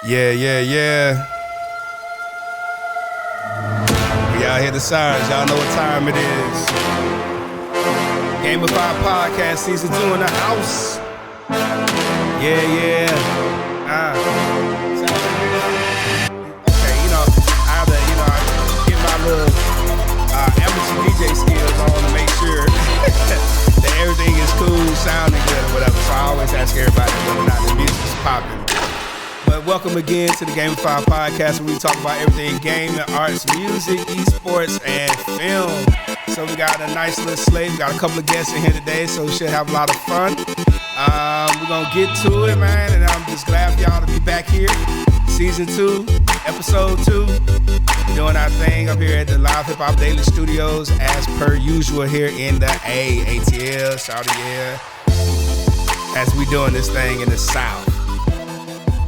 Yeah. We out here the sirens. Y'all know what time it is. GameFi podcast season 2 in the house. Yeah. Okay, I get my little amateur DJ skills on to make sure that everything is cool, sounding good, or whatever. So I always ask everybody whether or not the music's popping. But welcome again to the GameFi podcast, where we talk about everything gaming, arts, music, esports, and film. So we got a nice little slate. We got a couple of guests in here today, so we should have a lot of fun. We're going to get to it, man, and I'm just glad for y'all to be back here. Season 2, episode 2. Doing our thing up here at the LivehiphopDaily studios, as per usual here in the ATL, Saudi, as we doing this thing in the South.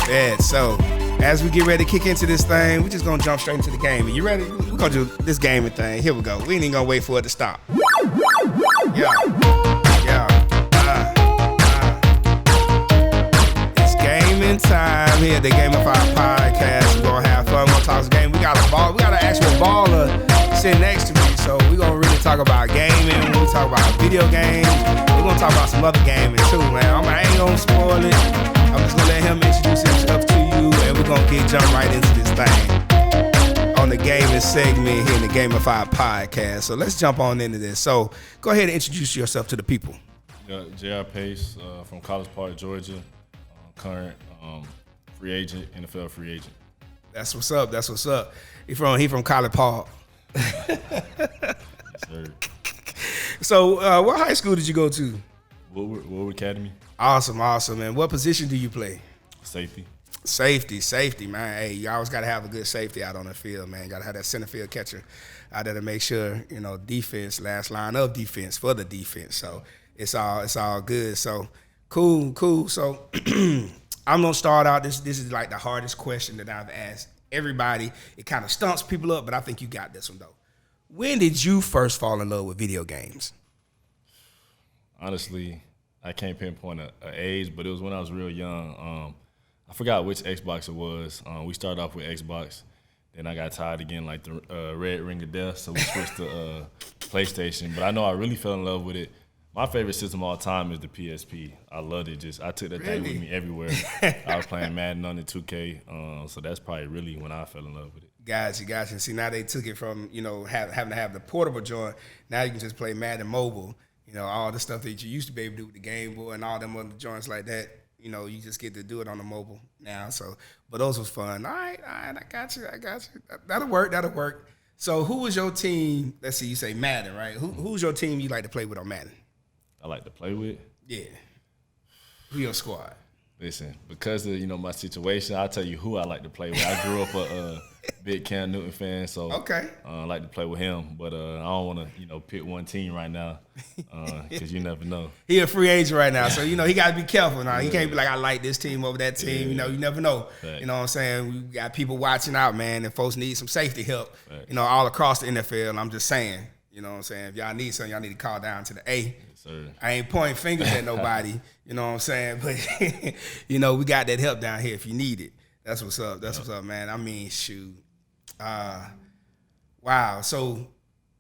Yeah, so as we get ready to kick into this thing, we're just gonna jump straight into the game. You ready? We're gonna do this gaming thing. Here we go. We ain't even gonna wait for it to stop. Yeah. It's gaming time here at the GameFi podcast. We're gonna have fun. We're gonna talk game. We got an actual baller sitting next to me. So we're gonna really talk about gaming. We're gonna talk about video games. We're gonna talk about some other gaming too, man. I ain't gonna spoil it. I'm just gonna let him introduce himself to you, and we're gonna jump right into this thing on the gaming segment here in the GameFi podcast. So let's jump on into this. So go ahead and introduce yourself to the people. J.R. Pace from College Park, Georgia. Current free agent, NFL free agent. That's what's up. He from College Park. Yes, sir. So what high school did you go to? Woodward Academy. Awesome. And what position do you play? Safety, man. Hey, you always got to have a good safety out on the field, man. Got to have that center field catcher out there to make sure, defense, last line of defense for the defense. So it's all good. So cool. So I'm going to start out. This is like the hardest question that I've asked everybody. It kind of stumps people up, but I think you got this one, though. When did you first fall in love with video games? Honestly, I can't pinpoint an age, but it was when I was real young. I forgot which Xbox it was. We started off with Xbox. Then I got tired again, like the red ring of death, so we switched to PlayStation. But I know I really fell in love with it. My favorite system of all time is the PSP. I loved it. I took that thing with me everywhere. I was playing Madden on the 2K, so that's probably really when I fell in love with it. Gotcha. See, now they took it from, having to have the portable joint. Now you can just play Madden Mobile. All the stuff that you used to be able to do with the Game Boy and all them other joints like that, you just get to do it on the mobile now. So, but those was fun. All right, I got you. That'll work. So who was your team? Let's see, you say Madden, right? Who's your team you like to play with on Madden? I like to play with? Yeah. Who your squad? Listen, because of my situation, I'll tell you who I like to play with. I grew up a big Cam Newton fan, so okay. I like to play with him. But I don't want to pick one team right now because you never know. He a free agent right now, so he got to be careful now. He can't be like, I like this team over that team. You never know. Right. You know what I'm saying? We got people watching out, man, and folks need some safety help. Right. All across the NFL. I'm just saying. You know what I'm saying? If y'all need something, y'all need to call down to the A. Sir. I ain't pointing fingers at nobody, you know what I'm saying? But, we got that help down here if you need it. That's what's up. What's up, man. I mean, shoot. Wow. So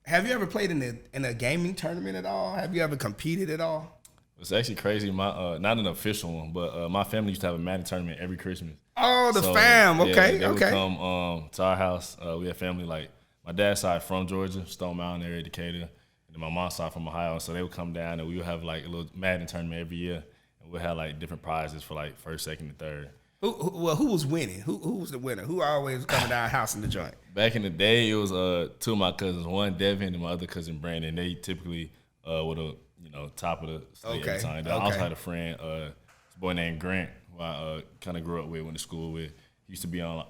have you ever played in a gaming tournament at all? Have you ever competed at all? It's actually crazy. My not an official one, but my family used to have a Madden tournament every Christmas. Oh, the fam. Okay, they would come to our house. We had family, like my dad's side from Georgia, Stone Mountain area, Decatur. And my mom's side from Ohio, so they would come down and we would have like a little Madden tournament every year, and we'd have like different prizes for like first, second, and third. Who was winning? Who was the winner? Who always was coming down house in the joint? Back in the day, it was two of my cousins, one Devin and my other cousin Brandon. They typically were the top of the state every time. I also had a friend, a boy named Grant, who I kind of grew up with, went to school with. He used to be on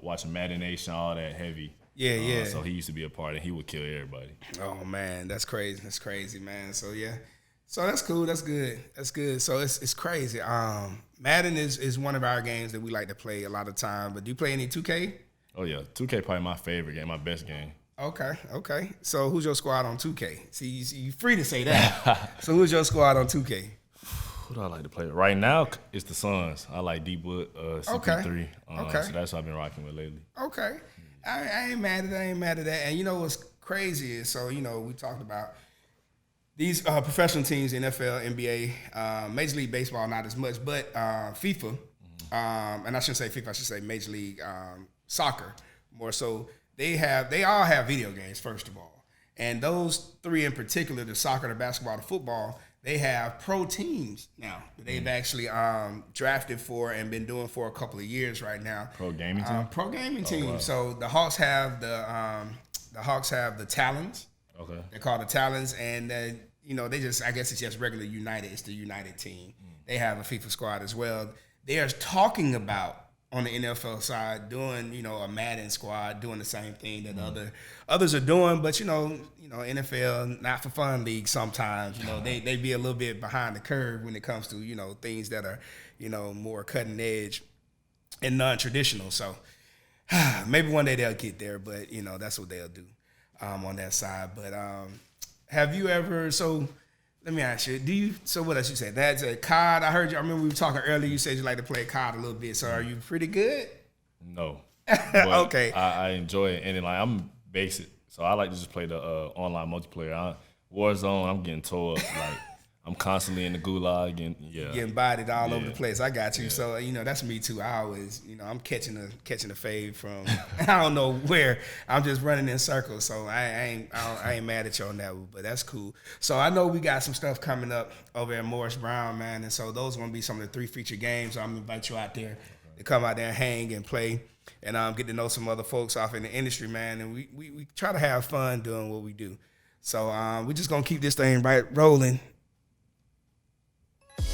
watching Madden Nation, all that heavy. Yeah. So he used to be a part, and he would kill everybody. Oh man, that's crazy, man. So yeah, so that's cool. That's good. So it's crazy. Madden is one of our games that we like to play a lot of time. But do you play any 2K? Oh yeah, 2K probably my favorite game, my best game. Okay. So who's your squad on 2K? See, you free to say that. So who's your squad on 2K? Who do I like to play with? Right now, it's the Suns. I like Deepwood, CP3. Okay. So that's what I've been rocking with lately. Okay. I ain't mad at that. And you know what's crazy is, so, you know, we talked about these professional teams, NFL, NBA, Major League Baseball, not as much, but FIFA, and I shouldn't say FIFA, I should say Major League Soccer more so. They all have video games, first of all. And those three in particular, the soccer, the basketball, the football, they have pro teams now that they've actually drafted for and been doing for a couple of years right now. Pro gaming team? Pro gaming team. Wow. So the Hawks have the Talons. Okay. They're called the Talons, and you know, I guess it's just regular United. It's the United team. They have a FIFA squad as well. They are talking about, on the NFL side, doing, you know, a Madden squad, doing the same thing that others are doing. But you know, NFL, not for fun league sometimes. You know, they be a little bit behind the curve when it comes to, you know, things that are, you know, more cutting edge and non-traditional. So maybe one day they'll get there, but you know, that's what they'll do on that side. But have you ever? So let me ask you. So what else you said? That's a COD. I remember we were talking earlier. You said you like to play COD a little bit. So are you pretty good? No. Okay. I enjoy it, and like I'm basic, so I like to just play the online multiplayer. Warzone, I'm getting tore up. Like I'm constantly in the gulag, and getting bodied all over the place. I got you. Yeah. So you know, that's me too. I always, you know, I'm catching the fade from I don't know where. I'm just running in circles. So I ain't mad at you on that one, but that's cool. So I know we got some stuff coming up over at Morris Brown, man, and so those are gonna be some of the 3 feature games. So I'm gonna invite you out there to come out there and hang and play, and get to know some other folks off in the industry, man. And we try to have fun doing what we do. So we're just gonna keep this thing rolling.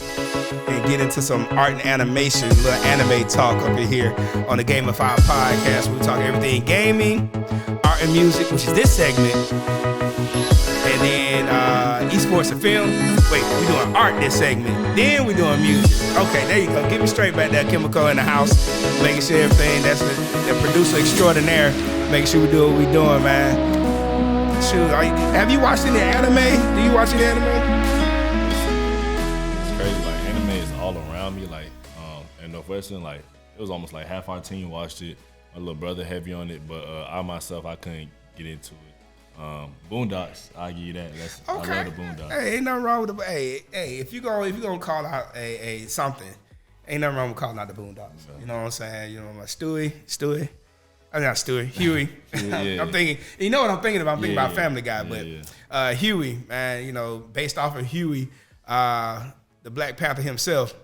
And get into some art and animation, little anime talk up in here on the GameFi podcast. We talk everything gaming, art and music, which is this segment, and then esports and film. Wait, we're doing art this segment, then we're doing music. Okay, there you go. Get me straight back there, Chemical in the house, making sure everything. That's the producer extraordinaire. Making sure we do what we're doing, man. Shoot, have you watched any anime? Do you watch any anime? All around me, like in Northwestern, like it was almost like half our team watched it. My little brother heavy on it, but I myself, I couldn't get into it. Boondocks, I'll give you that. Okay. I love the Boondocks. Hey, ain't nothing wrong with the. Hey, if you gonna call out a something, ain't nothing wrong with calling out the Boondocks. You know what I'm saying? You know, my Stewie. I'm not Stewie. Huey. Yeah. I'm thinking. You know what I'm thinking about? I'm thinking about Family Guy, but Huey, man. You know, based off of Huey. The Black Panther himself,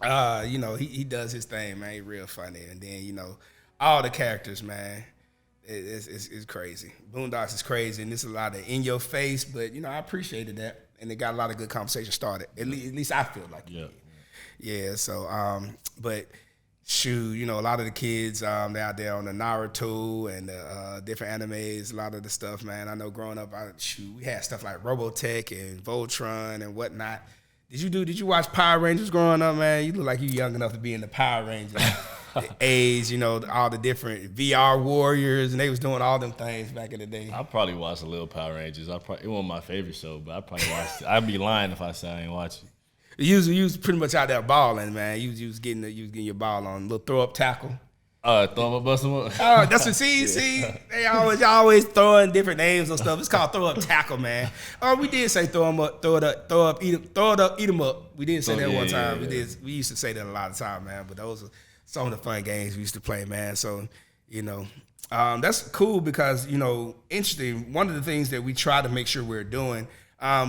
you know, he does his thing, man. He's real funny. And then, you know, all the characters, man, it's crazy. Boondocks is crazy, and it's a lot of in your face, but, you know, I appreciated that. And it got a lot of good conversation started. At least I feel like it. Yeah, so, but shoot, you know, a lot of the kids, they're out there on the Naruto and the different animes, a lot of the stuff, man. I know growing up, we had stuff like Robotech and Voltron and whatnot. Did you watch Power Rangers growing up, man? You look like you young enough to be in the Power Rangers. The A's, you know, all the different VR warriors, and they was doing all them things back in the day. I probably watched a little Power Rangers. It wasn't my favorite show, but I probably watched it. I'd be lying if I said I ain't watch it. You was pretty much out there balling, man. You was getting your ball on, a little throw up tackle. Throw them up, bust them up. Oh, that's what. See, they always throwing different names and stuff. It's called throw up tackle, man. Oh, we did say throw them up, throw it up, eat them up. We did say that one time. Yeah. We used to say that a lot of time, man. But those are some of the fun games we used to play, man. So, you know, that's cool because, you know, interesting. One of the things that we try to make sure we're doing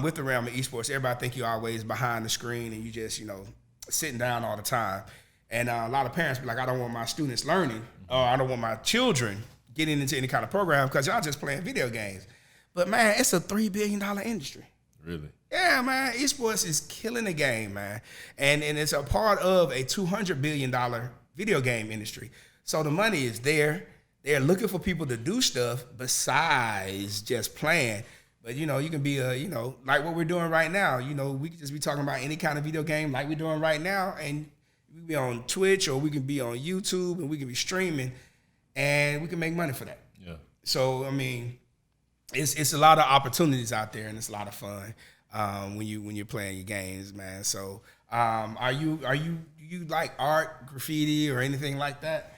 with the realm of esports, everybody think you're always behind the screen and you just, you know, sitting down all the time. And a lot of parents be like, I don't want my students learning, or I don't want my children getting into any kind of program because y'all just playing video games. But, man, it's a $3 billion industry. Really? Yeah, man. Esports is killing the game, man. And it's a part of a $200 billion video game industry. So the money is there. They're looking for people to do stuff besides just playing. But, you know, you can be, you know, like what we're doing right now. You know, we can just be talking about any kind of video game like we're doing right now, and we can be on Twitch or we can be on YouTube and we can be streaming and we can make money for that. Yeah. So, I mean, it's a lot of opportunities out there and it's a lot of fun. when you're playing your games, man. So, are you like art, graffiti, or anything like that?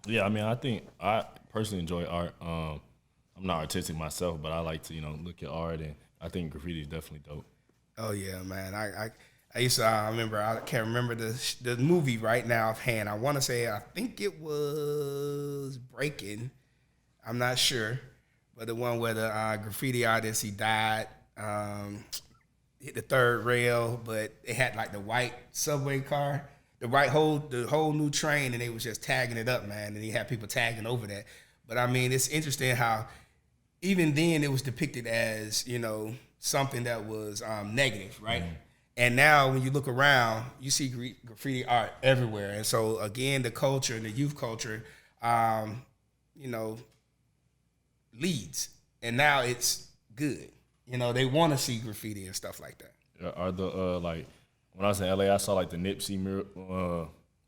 Yeah, I mean, I think I personally enjoy art. I'm not artistic myself, but I like to look at art, and I think graffiti is definitely dope. Oh yeah, man. I used to. I remember. I can't remember the movie right now offhand. I want to say. I think it was Breaking. I'm not sure, but the one where the graffiti artist, he died, hit the third rail, but it had like the white subway car, the whole new train, and they was just tagging it up, man. And he had people tagging over that. But I mean, it's interesting how even then it was depicted as something that was negative, right? Mm-hmm. And now when you look around, you see graffiti art everywhere. And so again, the culture and the youth culture, leads. And now it's good. They want to see graffiti and stuff like that. Are the like when I was in LA, I saw like the Nipsey mural,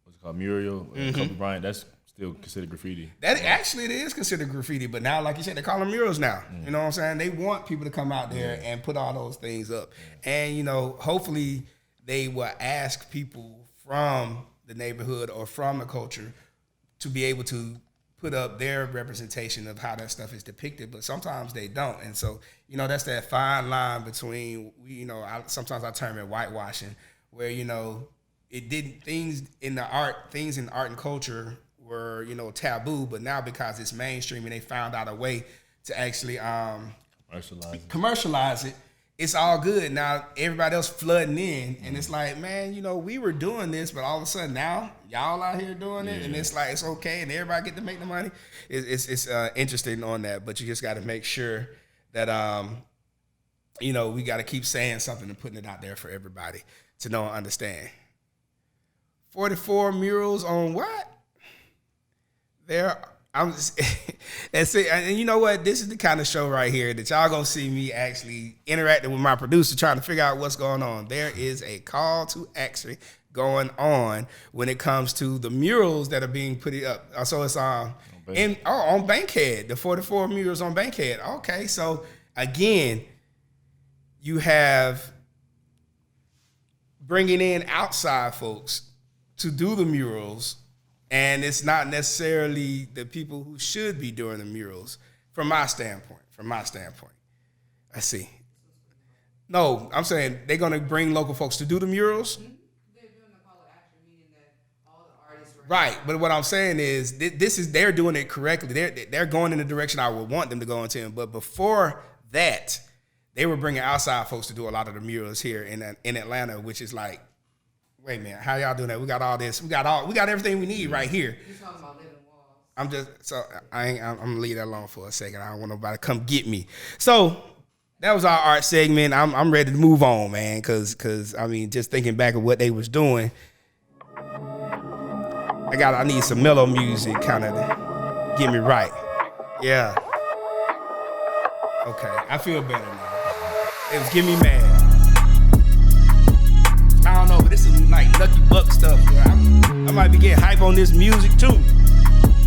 what's it called, mural, Kobe Bryant. That's still considered graffiti. That actually it is considered graffiti, but now, like you said, they call them murals now. You know what I'm saying? They want people to come out there and put all those things up. And, hopefully they will ask people from the neighborhood or from the culture to be able to put up their representation of how that stuff is depicted, but sometimes they don't. And so, that's that fine line between, sometimes I term it whitewashing, where, things in art and culture were, taboo, but now because it's mainstream and they found out a way to actually commercialize it, it's all good. Now everybody else flooding in, and it's like, man, we were doing this, but all of a sudden now y'all out here doing it, and it's like it's okay, and everybody get to make the money. It's interesting on that, but you just got to make sure that we got to keep saying something and putting it out there for everybody to know and understand. 44 murals on what? And you know what? This is the kind of show right here that y'all gonna see me actually interacting with my producer, trying to figure out what's going on. There is a call to action going on when it comes to the murals that are being put up. So it's on Bankhead, the 44 murals on Bankhead. Okay, so again, you have bringing in outside folks to do the murals. And it's not necessarily the people who should be doing the murals, from my standpoint. I see. No, I'm saying they're going to bring local folks to do the murals. They're doing the call to action, meaning that all the artists were right. But what I'm saying is, they're doing it correctly. They're going in the direction I would want them to go into. But before that, they were bringing outside folks to do a lot of the murals here in Atlanta, which is like, wait a minute, how y'all doing that? We got all this. We got everything we need right here. You're talking about living walls. I'm gonna leave that alone for a second. I don't want nobody to come get me. So that was our art segment. I'm ready to move on, man, cause I mean, just thinking back of what they was doing, I need some mellow music kind of to get me right. Yeah. Okay, I feel better now. It was Get Me Mad. I don't know, but this is like Lucky Buck stuff. I might be getting hype on this music too.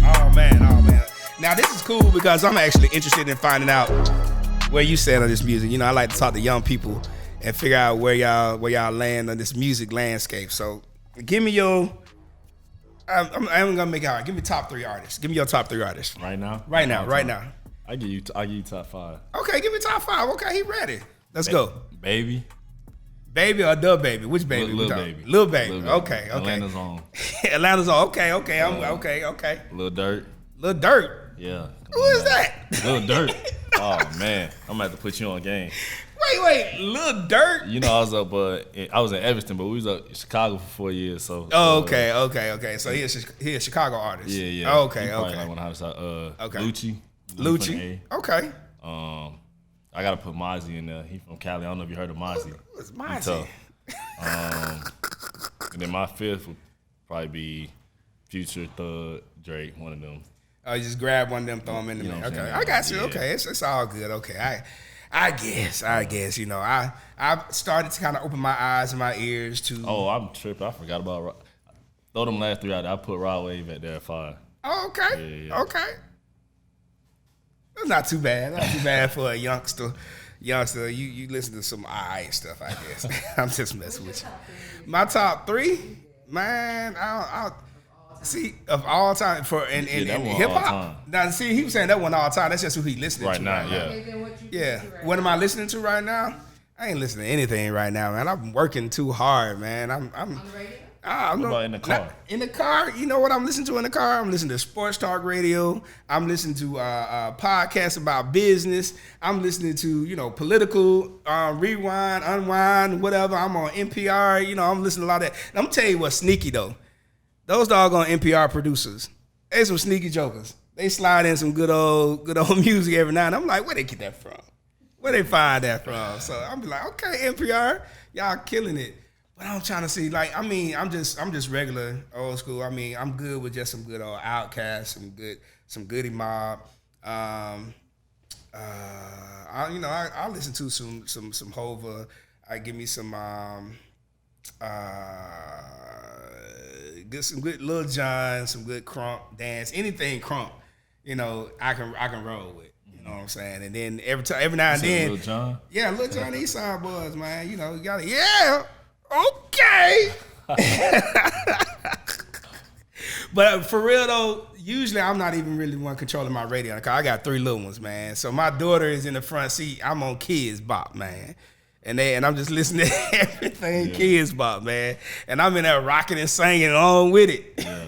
Oh man. Now this is cool because I'm actually interested in finding out where you stand on this music. I like to talk to young people and figure out where y'all land on this music landscape. So give me your. I'm gonna make it hard. Give me top 3 artists. Give me your top 3 artists. Right now. I give you top 5. Okay, give me top 5. Okay, he ready. Let's go. Baby. Baby or the Baby? Which Baby? Lil Baby. Lil Baby. Okay. Atlanta's on. Atlanta's on. Okay. Okay. Lil Durk. Lil Durk. Yeah. Who is that? Lil Durk. Oh man, I'm gonna have to put you on game. Wait, Lil Durk. I was up. I was in Evanston, but we was up in Chicago for 4 years. So. Oh, okay. So he a Chicago artist. Yeah. Okay. He probably like one of the okay. Lucci. Okay. I gotta put Mozzie in there. He from Cali. I don't know if you heard of Mozzie. What's Mozzie? And then my 5th would probably be Future, Thug, Drake, one of them. Oh, you just grab one of them, throw them in the mix. Okay, I got you. Yeah. Okay, it's all good. Okay, I guess. I started to kind of open my eyes and my ears to. Oh, I'm tripping. I forgot about. Throw them last 3 out there. I put Rod Wave at there at 5. Oh, okay. Yeah. Okay. That's not too bad. Not too bad for a youngster. youngster, you listen to some alright stuff, I guess. I'm just messing with you. My top 3, man, I see of all time for in hip hop. Now, see, he was saying that one all time. That's just who he listening right to now. right Yeah. Okay, then what you Yeah. listen to right What am now? I listening to right now? I ain't listening to anything right now, man. I'm working too hard, man. On the radio? I'm What about in the car? In the car, you know what I'm listening to in the car? I'm listening to sports talk radio. I'm listening to podcasts about business. I'm listening to, political rewind, unwind, whatever. I'm on NPR. I'm listening to a lot of that. And I'm gonna tell you what's sneaky though. Those doggone NPR producers, they some sneaky jokers. They slide in some good old music every now and then. I'm like, where they get that from? Where they find that from? So I'm be like, okay, NPR, y'all killing it. But I'm trying to see, I'm just regular old school. I'm good with just some good old Outkast, some Goody Mob. I listen to some Hova. I give me some good Lil Jon, some good crunk dance, anything crunk. I can roll with. You know what I'm saying? And then every now and then, Lil Jon? yeah, Lil Jon, Eastside Boys, man. You got yeah. Okay. But for real though, usually I'm not even really one controlling my radio because I got 3 little ones, man. So my daughter is in the front seat. I'm on Kids Bop, man. And I'm just listening to everything Kids Bop, man. And I'm in there rocking and singing along with it. Yeah.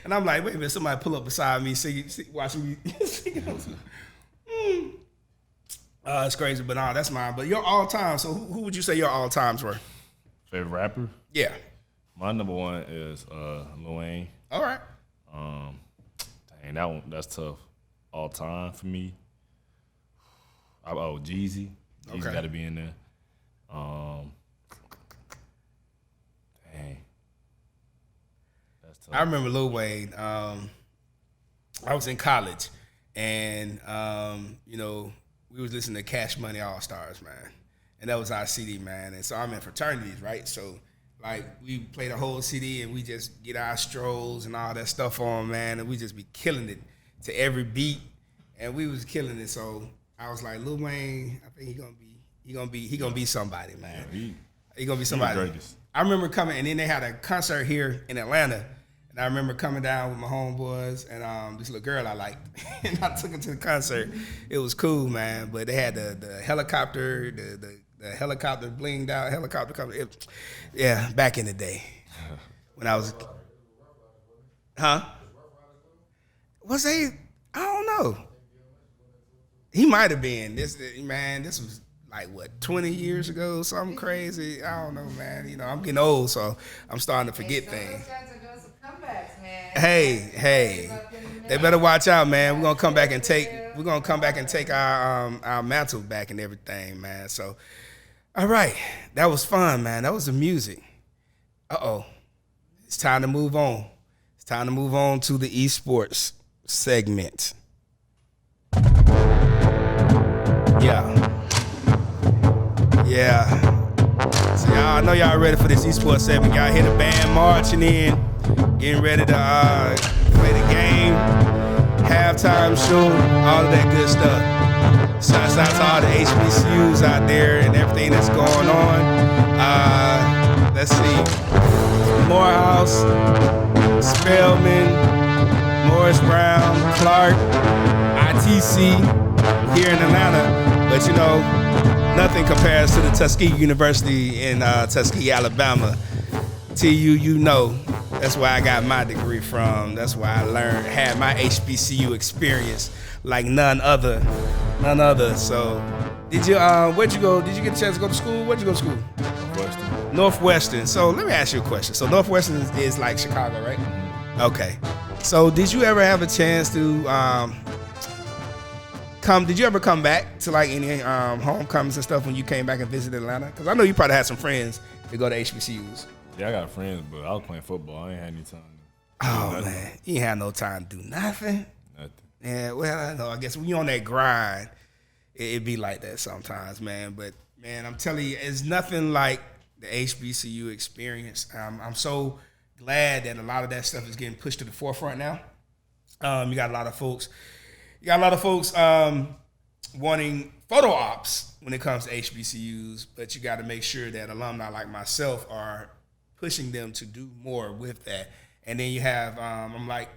And I'm like, wait a minute, somebody pull up beside me, watching me singing. It's crazy, but that's mine. But your all time. So who would you say your all times were? Favorite rapper? Yeah. My number 1 is Lil Wayne. All right. Dang, that's tough. All time for me. Jeezy. Jeezy got to be in there. Dang. That's tough. I remember Lil Wayne. I was in college, and we was listening to Cash Money All Stars, man, and that was our CD, man. And so I'm in fraternities, right? So like we play the whole CD, and we just get our strolls and all that stuff on, man, and we just be killing it to every beat, and we was killing it. So I was like, Lil Wayne, I think he gonna be somebody, man. Yeah, he gonna be somebody. the greatest. I remember coming, and then they had a concert here in Atlanta. And I remember coming down with my homeboys and this little girl I liked. And I took her to the concert. It was cool, man. But they had the helicopter, the helicopter blinged out, helicopter coming. Yeah, back in the day. When I was... Huh? Was they... I don't know. He might have been. This was like, 20 years ago, something crazy. I don't know, man. I'm getting old, so I'm starting to forget things. Hey, they better watch out, man. We're gonna come back and take our mantle back and everything, man. So, all right, that was fun, man. That was the music. It's time to move on. It's time to move on to the esports segment. Yeah. So I know y'all ready for this esports segment. Y'all hear the band marching in, getting ready to play the game, halftime show, all of that good stuff. Shouts out to all the HBCUs out there and everything that's going on. Let's see. Morehouse, Spelman, Morris Brown, Clark, ITC here in Atlanta. But nothing compares to the Tuskegee University in Tuskegee, Alabama. TU, that's where I got my degree from. That's where I had my HBCU experience like none other. So, where'd you go? Did you get a chance to go to school? Where'd you go to school? Northwestern. So let me ask you a question. So Northwestern is like Chicago, right? Okay. So did you ever have a chance to did you ever come back to like any homecomings and stuff when you came back and visited Atlanta? Because I know you probably had some friends that go to HBCUs. Yeah, I got friends, but I was playing football. I ain't had any time. Man, you ain't had no time to do nothing. Nothing. Yeah, well, I know. I guess when you on that grind, it be like that sometimes, man. But man, I'm telling you, it's nothing like the HBCU experience. I'm so glad that a lot of that stuff is getting pushed to the forefront now. You got a lot of folks wanting photo ops when it comes to HBCUs, but you got to make sure that alumni like myself are pushing them to do more with that. And then you have, I'm like,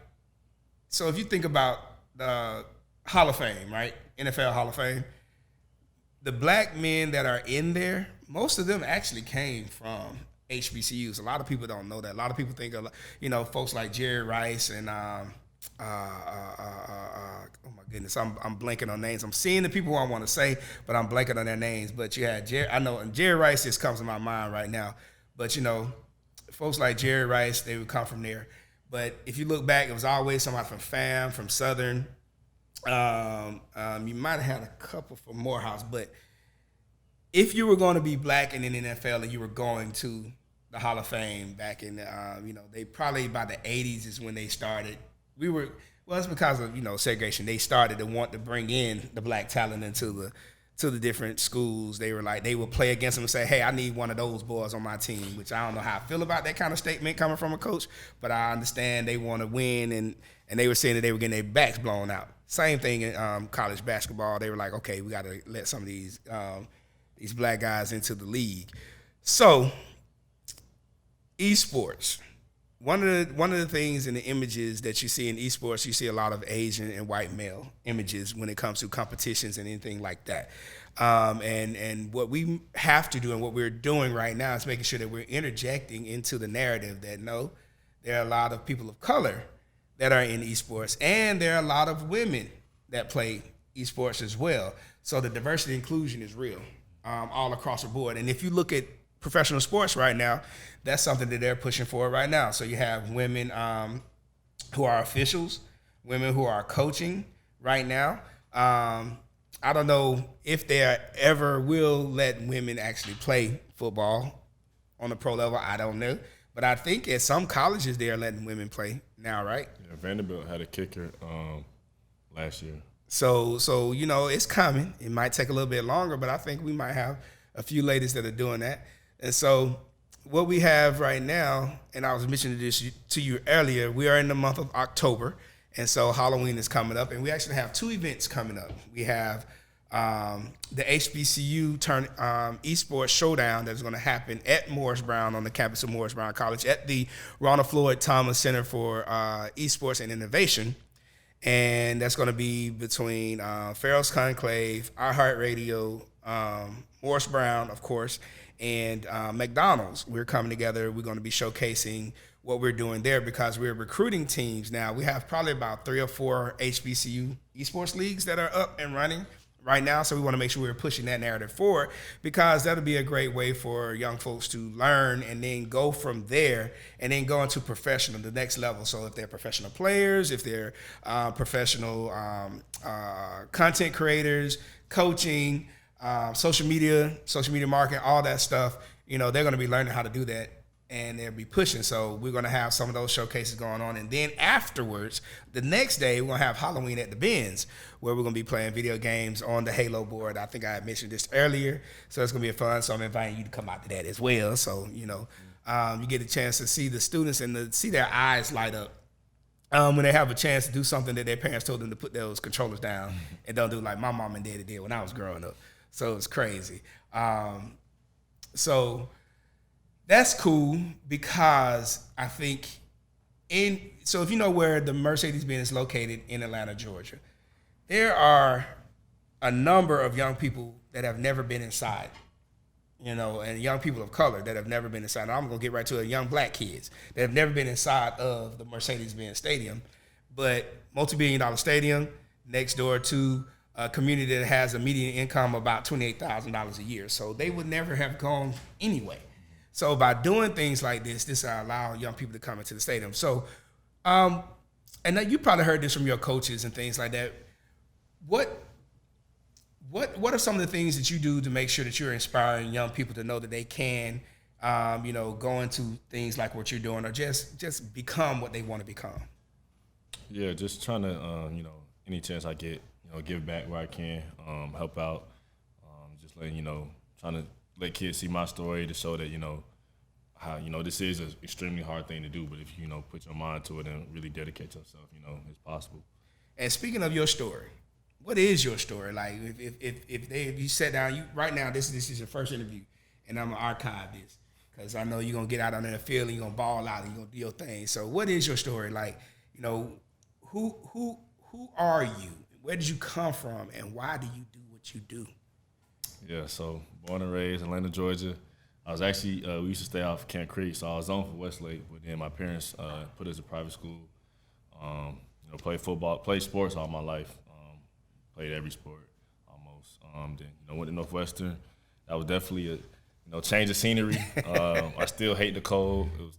so if you think about the Hall of Fame, right? NFL Hall of Fame, the black men that are in there, most of them actually came from HBCUs. A lot of people don't know that. A lot of people think of, folks like Jerry Rice and oh my goodness, I'm blanking on names. I'm seeing the people who I want to say, but I'm blanking on their names. But you had Jerry, I know, and Jerry Rice just comes to my mind right now. But folks like Jerry Rice, they would come from there. But if you look back, it was always somebody from FAM, from Southern. You might have had a couple from Morehouse, but if you were going to be black in the NFL and you were going to the Hall of Fame back in, they probably by the 80s is when they started. It's because of, segregation. They started to want to bring in the black talent into the different schools. They were like, they would play against them and say, hey, I need one of those boys on my team, which I don't know how I feel about that kind of statement coming from a coach, but I understand they want to win, and they were saying that they were getting their backs blown out. Same thing in college basketball. They were like, okay, we got to let some of these black guys into the league. So, esports. One of the things in the images that you see in esports, you see a lot of Asian and white male images when it comes to competitions and anything like that. And what we have to do and what we're doing right now is making sure that we're interjecting into the narrative that no, there are a lot of people of color that are in esports, and there are a lot of women that play esports as well. So the diversity inclusion is real all across the board. And if you look at professional sports right now, that's something that they're pushing for right now. So you have women who are officials, women who are coaching right now. I don't know if they ever will let women actually play football on the pro level. I don't know. But I think at some colleges they are letting women play now, right? Yeah, Vanderbilt had a kicker last year. So it's coming. It might take a little bit longer, but I think we might have a few ladies that are doing that. And so what we have right now, and I was mentioning this to you earlier, we are in the month of October, and so Halloween is coming up, and we actually have two events coming up. We have the HBCU Esports Showdown that's going to happen at Morris Brown, on the campus of Morris Brown College, at the Ronald Floyd Thomas Center for Esports and Innovation. And that's going to be between Pharaoh's Conclave, iHeartRadio, Morris Brown, of course, and McDonald's. We're coming together. We're going to be showcasing what we're doing there because we're recruiting teams now. We have probably about 3 or 4 HBCU esports leagues that are up and running right now, so we want to make sure we're pushing that narrative forward because that'll be a great way for young folks to learn and then go from there and then go into professional, the next level. So if they're professional players, if they're professional content creators, coaching, social media marketing, all that stuff, they're going to be learning how to do that. And they'll be pushing. So we're going to have some of those showcases going on. And then afterwards, the next day, we're going to have Halloween at the Benz, where we're going to be playing video games on the Halo board. I think I had mentioned this earlier. So it's going to be fun. So I'm inviting you to come out to that as well. So, you get a chance to see the students and see their eyes light up when they have a chance to do something that their parents told them to put those controllers down and don't do like my mom and daddy did when I was growing up. So it's crazy. So that's cool because I think so if you know where the Mercedes-Benz is located in Atlanta, Georgia, there are a number of young people that have never been inside, and young people of color that have never been inside. And I'm going to get right to it, young black kids that have never been inside of the Mercedes-Benz Stadium, but multi-billion-dollar stadium next door to a community that has a median income of about $28,000 a year. So they would never have gone anyway. So by doing things like this will allow young people to come into the stadium. So, and you probably heard this from your coaches and things like that. What are some of the things that you do to make sure that you're inspiring young people to know that they can, go into things like what you're doing or just become what they want to become? Yeah, just trying to, any chance I get, give back where I can, help out, just letting, trying to let kids see my story to show that, how, this is an extremely hard thing to do, but if you, put your mind to it and really dedicate yourself, it's possible. And speaking of your story, what is your story? Like if you sat down, right now this is your first interview, and I'm gonna archive this because I know you're gonna get out on the field and you're gonna ball out and you're gonna do your thing. So what is your story? Like, who are you? Where did you come from, and why do you do what you do? Yeah, so born and raised in Atlanta, Georgia. I was actually, we used to stay off Camp Creek, so I was on for Westlake, but then my parents put us in private school. Played football, played sports all my life. Played every sport almost. Then went to Northwestern. That was definitely a change of scenery. I still hate the cold. It was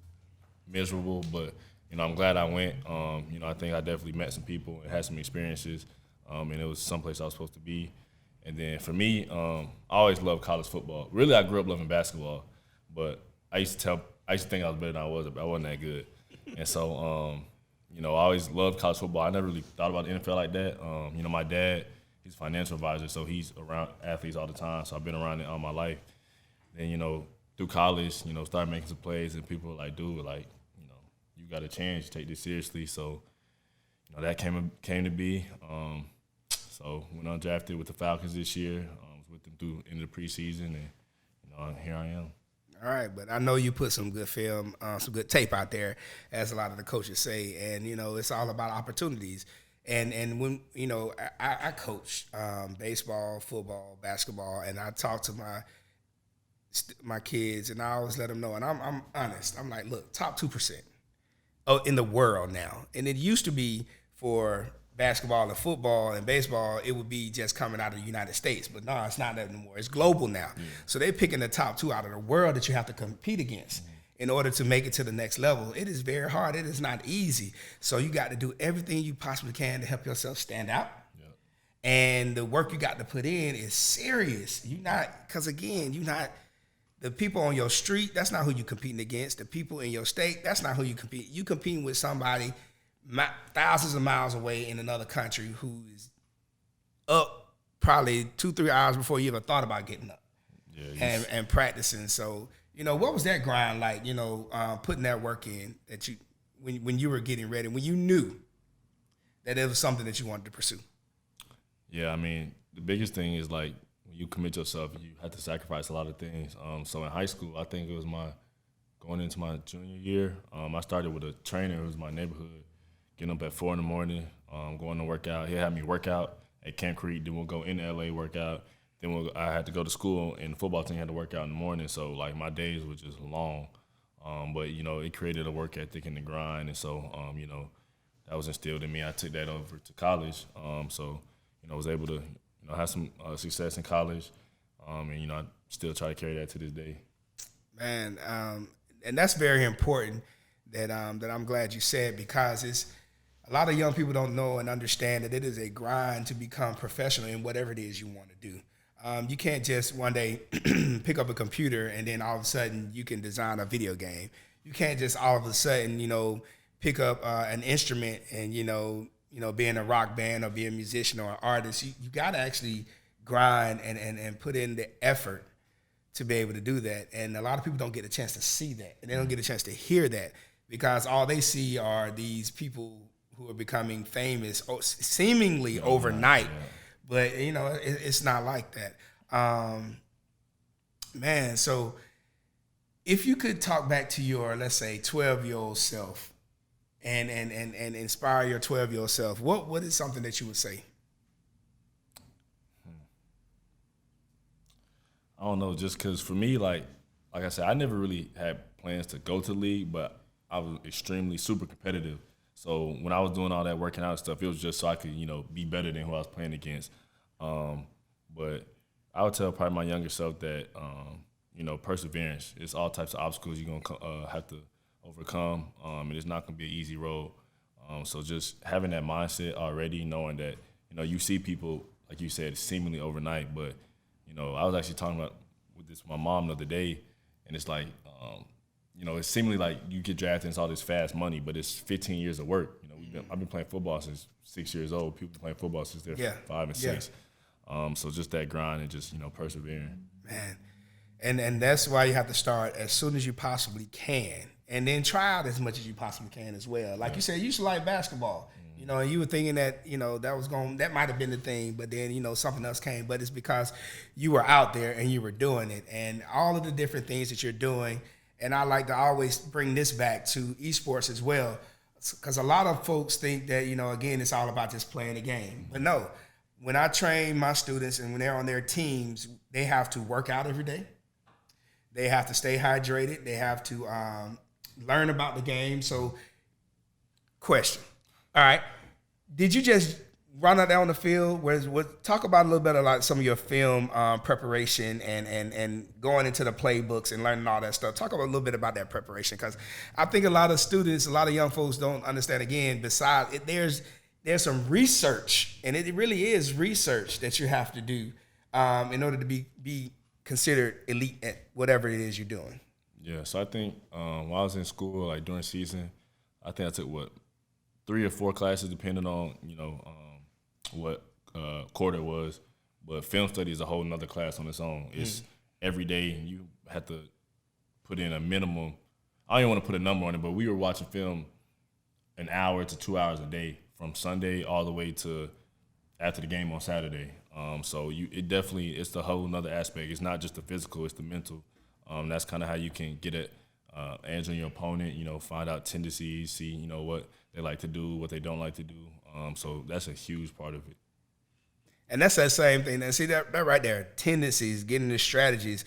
miserable, but I'm glad I went. I think I definitely met some people and had some experiences, and it was someplace I was supposed to be. And then for me, I always loved college football. Really, I grew up loving basketball, but I used to think I was better than I was, but I wasn't that good. And so, I always loved college football. I never really thought about the NFL like that. My dad, he's a financial advisor, so he's around athletes all the time. So I've been around it all my life. Then, through college, started making some plays, and people were like, dude, like, you got a chance, take this seriously. So, that came to be. So went undrafted with the Falcons this year. Was with them through into the preseason, and here I am. All right, but I know you put some good film, some good tape out there, as a lot of the coaches say, and it's all about opportunities. And when I coach baseball, football, basketball, and I talk to my kids, and I always let them know, and I'm honest. I'm like, look, top 2% in the world now, and it used to be for basketball and football and baseball, it would be just coming out of the United States. But no, it's not that anymore. It's global now. Yeah. So they're picking the top 2 out of the world that you have to compete against in order to make it to the next level. It is very hard. It is not easy. So you got to do everything you possibly can to help yourself stand out. Yeah. And the work you got to put in is serious. The people on your street, that's not who you're competing against. The people in your state, that's not who you compete. You competing with somebody thousands of miles away in another country who is up probably 2-3 hours before you ever thought about getting up and practicing. So, what was that grind like, putting that work in that you when you were getting ready, when you knew that it was something that you wanted to pursue? Yeah, I mean, the biggest thing is like when you commit yourself, you have to sacrifice a lot of things. So in high school, I think it was going into my junior year, I started with a trainer who was my neighborhood. Getting up at 4 a.m, going to work out. He'll have me work out at Camp Creek. Then we'll go in LA, work out. Then I had to go to school, and the football team had to work out in the morning. So, like, my days were just long. But, it created a work ethic and the grind. And so, that was instilled in me. I took that over to college. So, I was able to, have some success in college. And, I still try to carry that to this day. Man, and that's very important that I'm glad you said, because a lot of young people don't know and understand that it is a grind to become professional in whatever it is you want to do. You can't just one day pick up a computer and then all of a sudden you can design a video game. You can't just all of a sudden, pick up an instrument and, be in a rock band or be a musician or an artist. You got to actually grind and put in the effort to be able to do that. And a lot of people don't get a chance to see that, and they don't get a chance to hear that, because all they see are these people who are becoming famous seemingly overnight. Yeah. But, it's not like that. Man, so if you could talk back to your, let's say, 12-year-old self and inspire your 12-year-old self, what is something that you would say? I don't know, just because for me, like I said, I never really had plans to go to the league, but I was extremely super competitive. So when I was doing all that working out and stuff, it was just so I could, be better than who I was playing against. But I would tell probably my younger self that, perseverance. It's all types of obstacles you're going to have to overcome, and it's not going to be an easy road. So just having that mindset already, knowing that, you see people, like you said, seemingly overnight, but, I was actually talking about with my mom the other day, and it's like, it's seemingly like you get drafted and it's all this fast money, but it's 15 years of work. I've been playing football since 6 years old. People playing football since they're 5 and 6. So just that grind and just, persevering. Man, and that's why you have to start as soon as you possibly can, and then try out as much as you possibly can as well. Like you said, you used to like basketball. You know, and you were thinking that, you know, that might have been the thing, but then, you know, something else came. But it's because you were out there and you were doing it, and all of the different things that you're doing. And I like to always bring this back to esports as well, because a lot of folks think that, you know, again, it's all about just playing the game. But no, when I train my students and when they're on their teams, they have to work out every day. They have to stay hydrated. They have to learn about the game. So, question. All right. Did you just run out there on the field? Talk about a little bit about some of your film preparation and going into the playbooks and learning all that stuff. Talk a little bit about that preparation, because I think a lot of students, a lot of young folks don't understand. Again, besides it, there's some research, and it really is research that you have to do in order to be considered elite at whatever it is you're doing. Yeah, so I think while I was in school, like during season, I think I took 3 or 4 classes, depending on, you know, what quarter it was. But film study is a whole nother class on its own. It's every day you have to put in a minimum. I don't even want to put a number on it, but we were watching film an hour to 2 hours a day from Sunday all the way to after the game on Saturday. So it's the whole nother aspect. It's not just the physical, it's the mental. That's kind of how you can get at edge on your opponent, you know, find out tendencies, see, you know, what they like to do, what they don't like to do. So that's a huge part of it. And that's that same thing. And see that right there, tendencies, getting the strategies,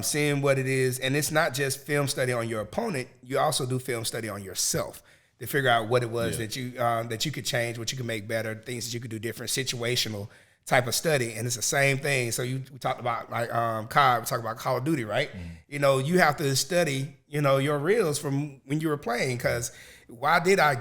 seeing what it is. And it's not just film study on your opponent. You also do film study on yourself to figure out what it was that you could change, what you could make better, things that you could do different, situational type of study. And it's the same thing. So we talked about like Kai, we talked about Call of Duty, right? Mm-hmm. You know, you have to study, you know, your reels from when you were playing, because why did I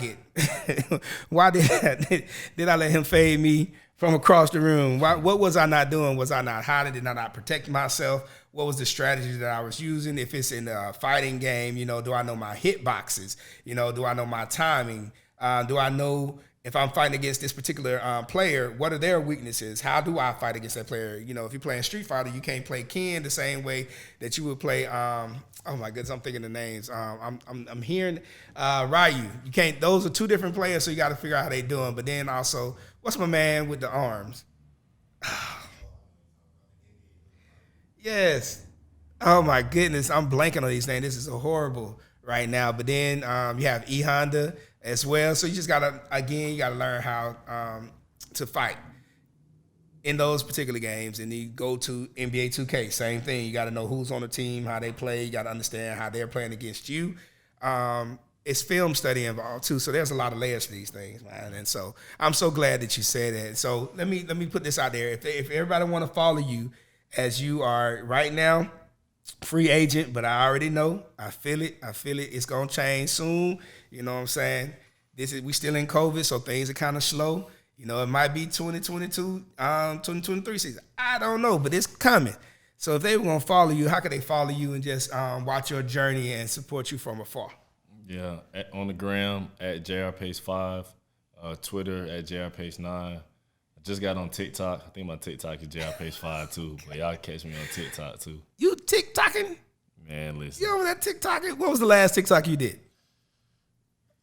let him fade me from across the room? What was I not doing? Was I not hiding? Did I not protect myself? What was the strategy that I was using? If it's in a fighting game, you know, do I know my hit boxes? You know, do I know my timing? Do I know if I'm fighting against this particular player, what are their weaknesses? How do I fight against that player? You know, if you're playing Street Fighter, you can't play Ken the same way that you would play. Oh my goodness, I'm thinking the names. I'm hearing Ryu. You can't. Those are 2 different players, so you got to figure out how they doing. But then also, what's my man with the arms? Yes. Oh my goodness, I'm blanking on these names. This is so horrible right now. But then you have E Honda as well. So you just gotta learn how to fight in those particular games. And you go to NBA 2K, same thing. You gotta know who's on the team, how they play. You gotta understand how they're playing against you. It's film study involved too. So there's a lot of layers to these things, man. And so I'm so glad that you said that. So let me put this out there. If everybody want to follow you as you are right now, free agent, but I already know. I feel it. It's gonna change soon. You know what I'm saying? We still in COVID, so things are kind of slow. You know, it might be 2022, 2023 season. I don't know, but it's coming. So if they were gonna follow you, how could they follow you and just watch your journey and support you from afar? Yeah, on the gram at JRPace5, Twitter at JRPace9. Just got on TikTok. I think my TikTok is JRPace5 too, but y'all catch me on TikTok too. You TikToking? Man, listen. You over that TikToking? What was the last TikTok you did?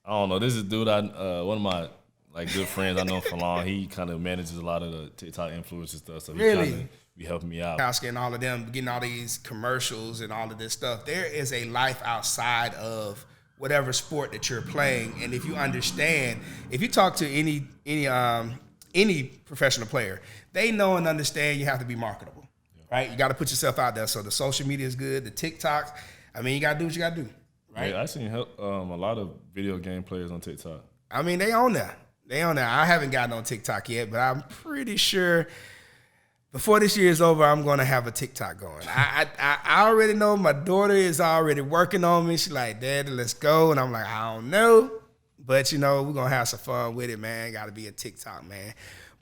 I don't know. This is a dude one of my like good friends I know for long. He kind of manages a lot of the TikTok influencers stuff, so he kind of be helping me out. And all of them getting all these commercials and all of this stuff. There is a life outside of whatever sport that you're playing, and if you understand, if you talk to any professional player, they know and understand you have to be marketable, right? You got to put yourself out there. So the social media is good, the TikToks. I mean, you got to do what you got to do, right? Yeah, I've seen a lot of video game players on TikTok. I mean, they on there. I haven't gotten on TikTok yet, but I'm pretty sure before this year is over, I'm going to have a TikTok going. I already know my daughter is already working on me. She's like, Daddy, let's go. And I'm like, I don't know. But, you know, we're going to have some fun with it, man. Got to be a TikTok, man.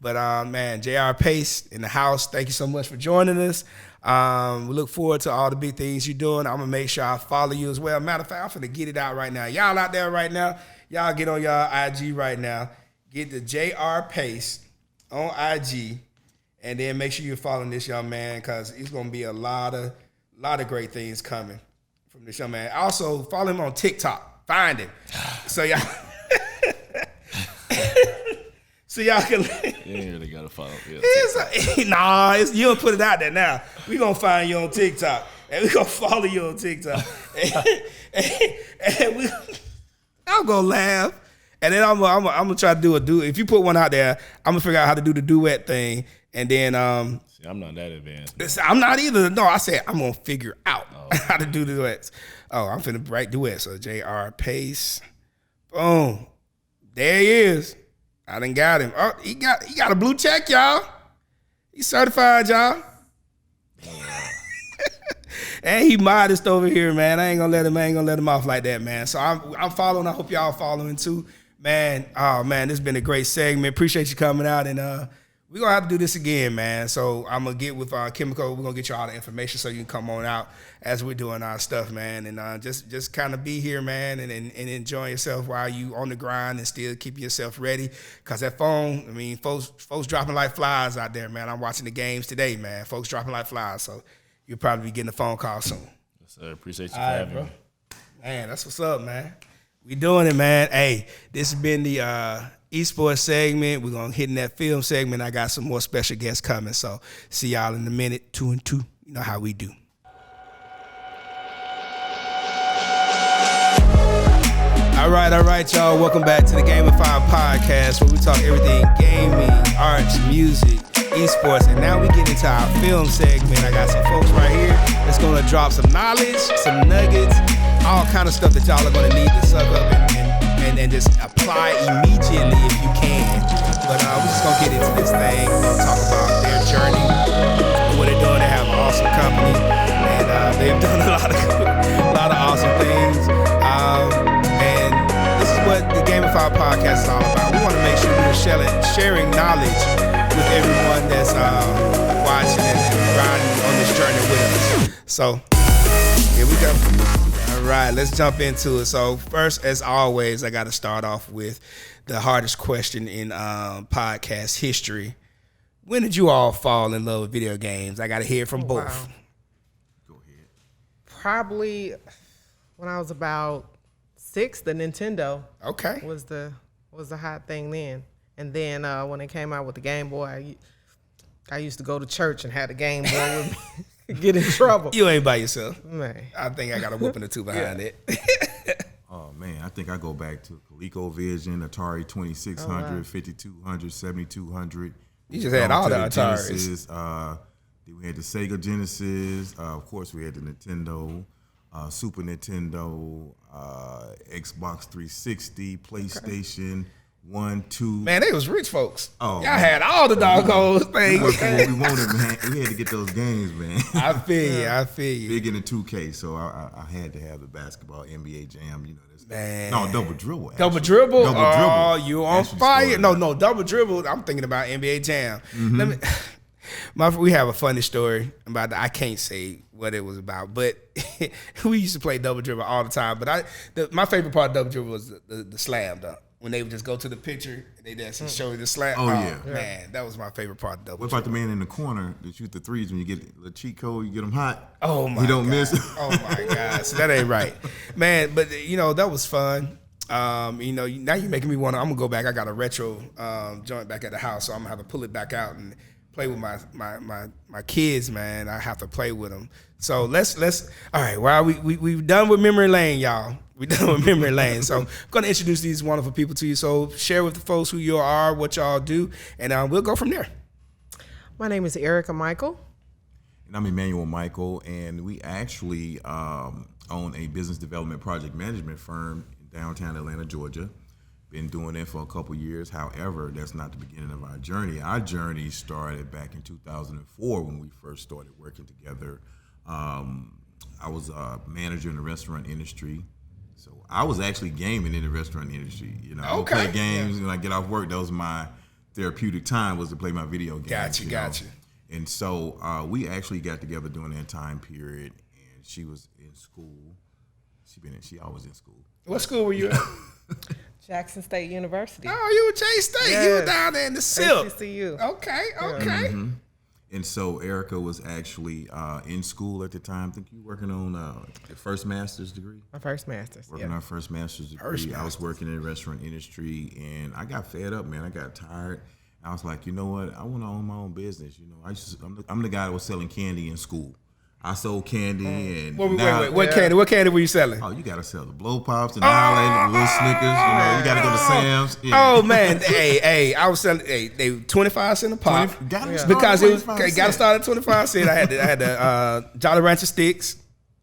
But, man, JR Pace in the house, thank you so much for joining us. We look forward to all the big things you're doing. I'm going to make sure I follow you as well. Matter of fact, I'm going to get it out right now. Y'all out there right now, y'all get on y'all IG right now. Get the JR Pace on IG. And then make sure you're following this young man, because it's going to be a lot of great things coming from this young man. Also, follow him on TikTok. Find him. So y'all. So y'all can. You ain't really gotta follow me. Nah, you don't put it out there now. We gonna find you on TikTok and we gonna follow you on TikTok. and I'm gonna laugh, and then I'm gonna try to do a duet. If you put one out there, I'm gonna figure out how to do the duet thing, and then See, I'm not that advanced. I'm not either. No, I said I'm gonna figure out how to do the duets. Oh, I'm finna write duets. So JR Pace, boom, there he is. I done got him. Oh, he got a blue check, y'all. He's certified, y'all. And he modest over here, man. I ain't gonna let him off like that, man. So I'm following. I hope y'all following too, man. Oh man, this has been a great segment. Appreciate you coming out, and we're gonna have to do this again, man. So I'm gonna get with Chemical. We're gonna get you all the information so you can come on out as we're doing our stuff, man. And just kind of be here, man, and enjoy yourself while you on the grind and still keep yourself ready. Cause that phone, I mean, folks dropping like flies out there, man. I'm watching the games today, man. Folks dropping like flies. So you'll probably be getting a phone call soon. Yes, sir. Appreciate you for having me. Man, that's what's up, man. We doing it, man. Hey, this has been the esports segment. We're gonna hit in that film segment. I got some more special guests coming. So see y'all in a minute. 2 and 2. You know how we do. All right, y'all. Welcome back to the GameFi podcast, where we talk everything gaming, arts, music, esports, and now we get into our film segment. I got some folks right here that's gonna drop some knowledge, some nuggets, all kind of stuff that y'all are gonna need to suck up and just apply immediately if you can. But we're just gonna get into this thing. We're gonna talk about their journey, what they're doing. They have an awesome company, and they've done a lot of awesome things. And this is what the GameFi podcast is all about. We want to make sure we're sharing knowledge with everyone that's watching and riding on this journey with us. So here we go. All right, let's jump into it. So first, as always, I got to start off with the hardest question in podcast history. When did you all fall in love with video games? I got to hear from both. Wow. Go ahead. Probably when I was about 6, the Nintendo was the hot thing then. And then when it came out with the Game Boy, I used to go to church and had the Game Boy with me, get in trouble. You ain't by yourself. Man. I think I got a whooping or two behind it. Oh man, I think I go back to ColecoVision, Atari 2600, 5200, 7200. You just had all the Ataris. Genesis, then we had the Sega Genesis. Of course, we had the Nintendo, Super Nintendo, Xbox 360, PlayStation 1, 2. Man, they was rich folks. Oh, y'all had all the doggone things. What we wanted, man. We had to get those games, man. I feel you. Big into 2K, so I had to have the basketball NBA Jam. You know this. Man. No, Double Dribble. Actually. Double dribble? Double Dribble. Oh, you on Actually fire. scored. No, double dribble. I'm thinking about NBA Jam. Mm-hmm. We have a funny story about that. I can't say what it was about, but we used to play double dribble all the time. But my favorite part of double dribble was the slam dunk. When they would just go to the picture and they just show you the slam. Oh, yeah. Man, that was my favorite part of double What dribble. about the man in the corner that shoot the threes when you get the cheat code, you get them hot? Oh my! He don't God. miss. Oh my God! So that ain't right, man. But that was fun. Now you're making me want to. I'm gonna go back. I got a retro joint back at the house, so I'm gonna have to pull it back out and play with my kids, man. I have to play with them. So let's all right. Well, we've done with memory lane, y'all. We done with memory lane. So I'm gonna introduce these wonderful people to you. So share with the folks who you are, what y'all do, and we'll go from there. My name is Erica Michael. And I'm Emmanuel Michael, and we actually own a business development project management firm in downtown Atlanta, Georgia. Been doing it for a couple years. However, that's not the beginning of our journey. Our journey started back in 2004 when we first started working together. I was a manager in the restaurant industry. So I was actually gaming in the restaurant industry. I would play games when I get off work. That was my therapeutic time, was to play my video games. Gotcha. And so we actually got together during that time period, and she was in school. She always in school. What school were you at? Jackson State University. Oh, you were J State. Yes. You were down there in the SIP. HBCU. Okay. Mm-hmm. And so Erica was actually in school at the time. I think you were working on your first master's degree. My first master's. Working on our first master's degree. I was working in the restaurant industry, and I got fed up, man. I got tired. I was like, you know what? I want to own my own business. You know, I'm the guy that was selling candy in school. I sold candy and wait. What candy? What candy were you selling? Oh, you gotta sell the blow pops and the little Snickers. You know, you gotta go to Sam's. Yeah. Oh man, hey, I was selling. They 25 cents a pop because it was gotta start at 25 cents. I had the Jolly Rancher sticks.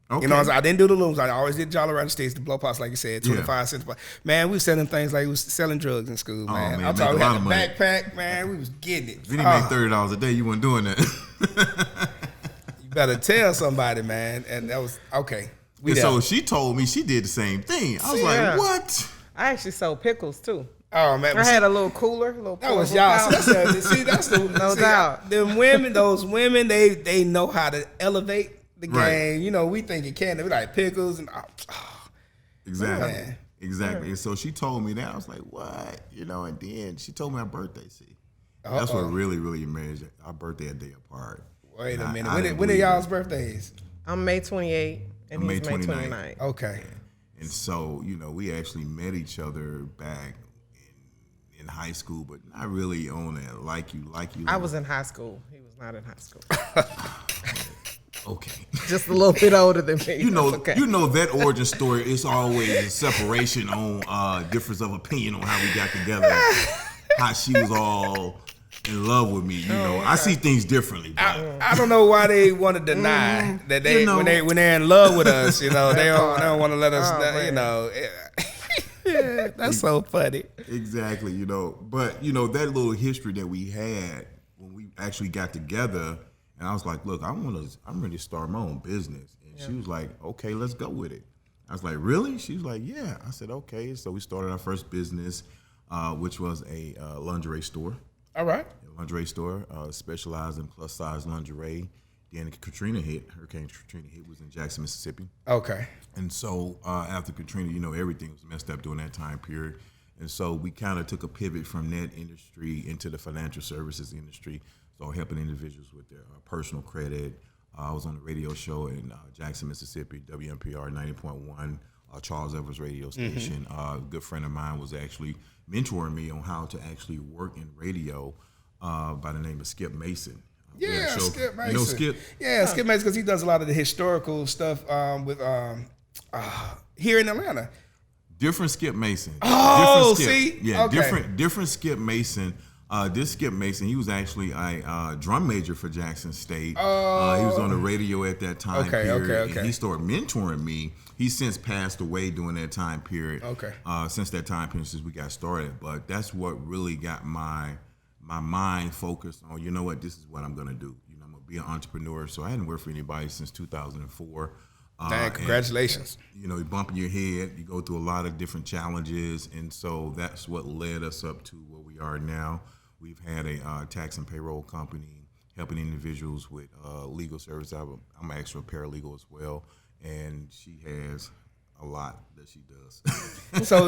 Okay. You know, I didn't do the looms. I always did Jolly Rancher sticks, the blow pops, like you said, 25 cents. Man, we was selling things like we was selling drugs in school, man. Man, I'm talking about the backpack, man. We was getting it. If you didn't make $30 a day, you weren't doing that. You better tell somebody, man. And that was okay. So she told me she did the same thing. I was like, what? I actually sold pickles too. Oh man, I had a little cooler. That was y'all. That's the no doubt. Them women, those women, they know how to elevate the game. Right. You know, we think it can. We like pickles and exactly. Man. Exactly. And so she told me that. I was like, what? You know, and then she told me our birthday. See, that's what really, really amazed it. Our birthday a day apart. Wait a minute. When are y'all's birthdays? I'm May 28th and he's May 29th. Okay. And so, you know, we actually met each other back in high school, but not really on that like you. I was in high school. He was not in high school. Okay. Just a little bit older than me. You know that origin story is always a separation on difference of opinion on how we got together. How she was all in love with me, you know. I see things differently. I don't know why they want to deny that they when they're in love with us, you know, they don't want to let us, you know. That's so funny. Exactly, you know. But you know that little history that we had when we actually got together, and I was like, look, I'm ready to start my own business, and she was like, okay, let's go with it. I was like, really? She was like, yeah. I said, okay. So we started our first business, which was a lingerie store. All right. A lingerie store, specialized in plus size lingerie. Then Hurricane Katrina hit, was in Jackson, Mississippi. Okay. And so after Katrina, you know, everything was messed up during that time period. And so we kind of took a pivot from that industry into the financial services industry. So helping individuals with their personal credit. I was on the radio show in Jackson, Mississippi, WMPR 90.1, Charles Evers radio station. A good friend of mine was actually mentoring me on how to actually work in radio by the name of Skip Mason. Yeah, Skip Mason. You know Skip? Yeah, Skip Mason, because he does a lot of the historical stuff with here in Atlanta. Different Skip Mason. Oh, different Skip. see? Yeah, okay. different Skip Mason. This Skip Mason, he was actually a drum major for Jackson State. Oh. He was on the radio at that time period. Okay. And he started mentoring me. He's since passed away during that time period. Okay. Since that time period, since we got started. But that's what really got my mind focused on, you know what, this is what I'm going to do. You know, I'm going to be an entrepreneur. So I hadn't worked for anybody since 2004. Dang, congratulations. And, you know, you bump your head, you go through a lot of different challenges. And so that's what led us up to where we are now. We've had a tax and payroll company helping individuals with legal service. I'm actually a paralegal as well. And she has a lot that she does. So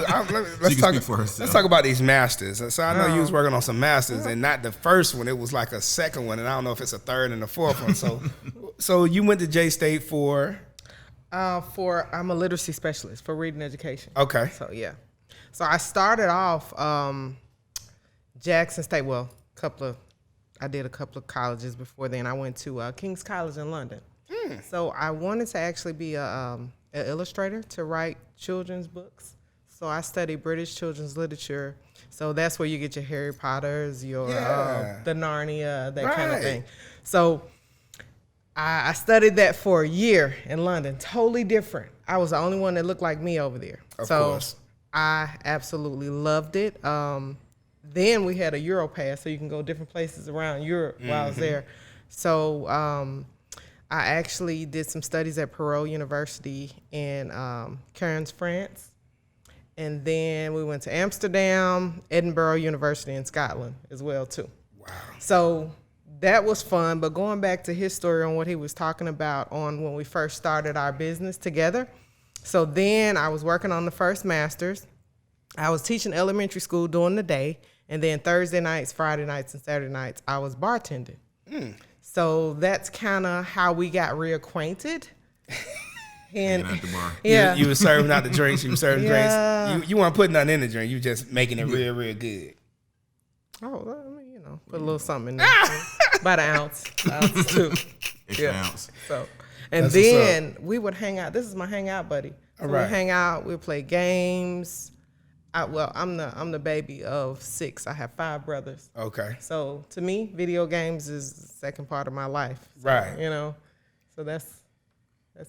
let's talk about these masters. So I know you was working on some masters, and not the first one. It was like a second one, and I don't know if it's a third and a fourth one. So you went to J State for? I'm a literacy specialist for reading education. Okay. So yeah. So I started off Jackson State. Well, I did a couple of colleges before then. I went to King's College in London. So I wanted to actually be an illustrator to write children's books. So I studied British children's literature. So that's where you get your Harry Potters, your the Narnia, that kind of thing. So I studied that for a year in London. Totally different. I was the only one that looked like me over there. Of course. I absolutely loved it. Then we had a Euro pass, so you can go different places around Europe while I was there. So I actually did some studies at Perot University in Cairns, France. And then we went to Amsterdam, Edinburgh University in Scotland as well, too. Wow. So that was fun. But going back to his story on what he was talking about on when we first started our business together. So then I was working on the first master's. I was teaching elementary school during the day. And then Thursday nights, Friday nights, and Saturday nights, I was bartending. So that's kind of how we got reacquainted. And at the bar. yeah, You were serving out the drinks. You were serving Yeah. drinks. You weren't putting nothing in the drink. You were just making it real, real good. oh, I mean, put a little something in there, about an ounce too. Extra ounce. So, and That's then we would hang out. This is my hangout buddy. So All right. we hang out. We play games. I'm the baby of 6. I have 5 brothers. Okay. So to me, video games is the second part of my life. So, Right. So that's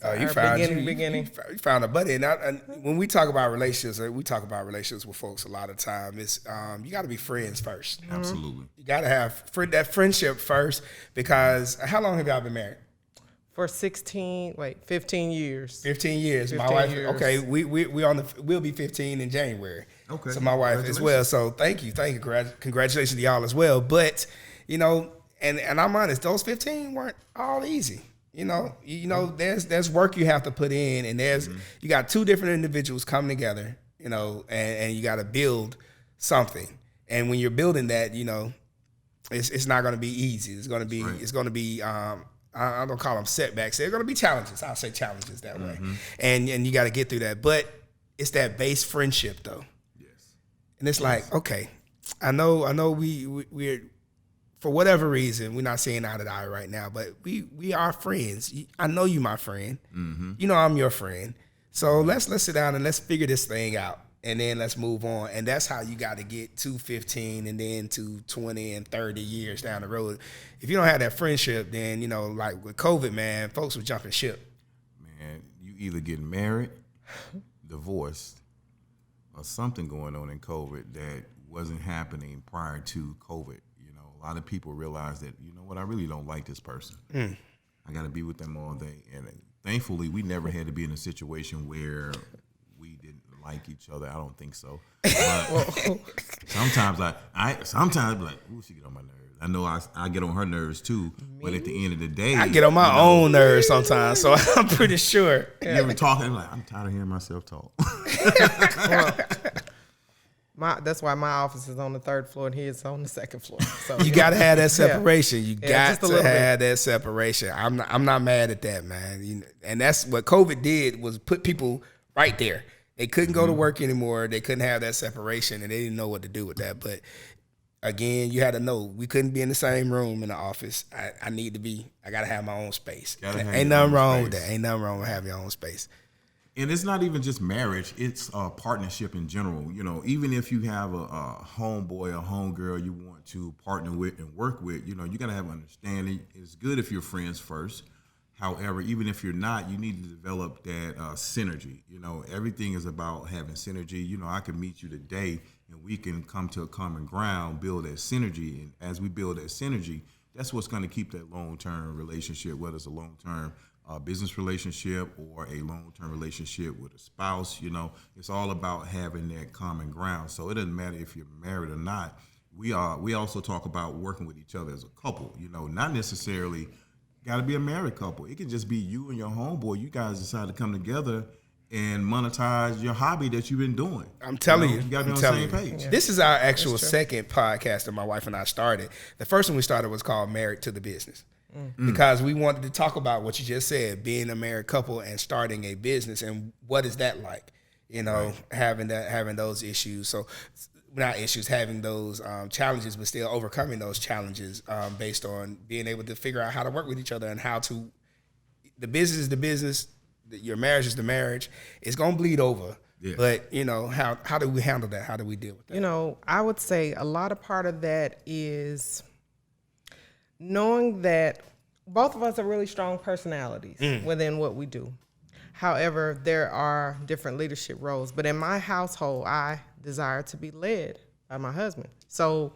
Oh, you our found beginning. You found a buddy, and when we talk about relationships, we talk about relationships with folks a lot of time. It's you got to be friends first. Absolutely. You got to have that friendship first, because how long have y'all been married? For 15 years. 15 years. My 15 wife. years. Okay, we'll be 15 in January. Okay. So my wife as well. So thank you. Congratulations to y'all as well. But and I'm honest, those 15 weren't all easy. There's work you have to put in, and you got 2 different individuals coming together, and you got to build something. And when you're building that, it's not going to be easy. It's going to be I don't call them setbacks. They're going to be challenges. I'll say challenges that way. And you got to get through that. But it's that base friendship though. Yes. And it's like, okay, I know we're for whatever reason, we're not seeing eye to eye right now, but we are friends. I know you my friend. You know I'm your friend. So let's sit down and let's figure this thing out. And then let's move on. And that's how you got to get to 15 and then to 20 and 30 years down the road. If you don't have that friendship, then, like with COVID, man, folks were jumping ship. Man, you either get married, divorced, or something going on in COVID that wasn't happening prior to COVID. A lot of people realize that, I really don't like this person. I got to be with them all day. And thankfully, we never had to be in a situation where we didn't like each other. I don't think so. But sometimes sometimes like, ooh, she get on my nerves. I know I get on her nerves too. But at the end of the day, I get on my own nerves sometimes. So I'm pretty sure. You ever talking? I'm like, I'm tired of hearing myself talk. That's why my office is on the 3rd floor and his on the 2nd floor. So You got to have that separation. You just got a to little have that separation. I'm not mad at that, man. And that's what COVID did, was put people right there. They couldn't go to work anymore. They couldn't have that separation, and they didn't know what to do with that. But again, you had to know we couldn't be in the same room in the office. I got to have my own space. Ain't nothing wrong with that. Ain't nothing wrong with having your own space. And it's not even just marriage, it's a partnership in general. Even if you have a homeboy or homegirl you want to partner with and work with, you got to have understanding. It's good if you're friends first. However, even if you're not, you need to develop that synergy. Everything is about having synergy. I can meet you today and we can come to a common ground, build that synergy. And as we build that synergy, that's what's going to keep that long-term relationship, whether it's a long-term business relationship or a long-term relationship with a spouse. It's all about having that common ground. So it doesn't matter if you're married or not. We also talk about working with each other as a couple. Not necessarily got to be a married couple. It can just be you and your homeboy. You guys decide to come together and monetize your hobby that you've been doing. I'm telling you. You got to be on the same page. Yeah. This is our actual second podcast that my wife and I started. The first one we started was called Married to the Business. Because we wanted to talk about what you just said, being a married couple and starting a business, and what is that like, having those issues. So not issues, having those challenges, but still overcoming those challenges based on being able to figure out how to work with each other and how to, the business is the business, your marriage is the marriage. It's going to bleed over. Yeah. But, how do we handle that? How do we deal with that? I would say a lot of part of that is knowing that both of us are really strong personalities within what we do. However, there are different leadership roles. But in my household, I desire to be led by my husband. So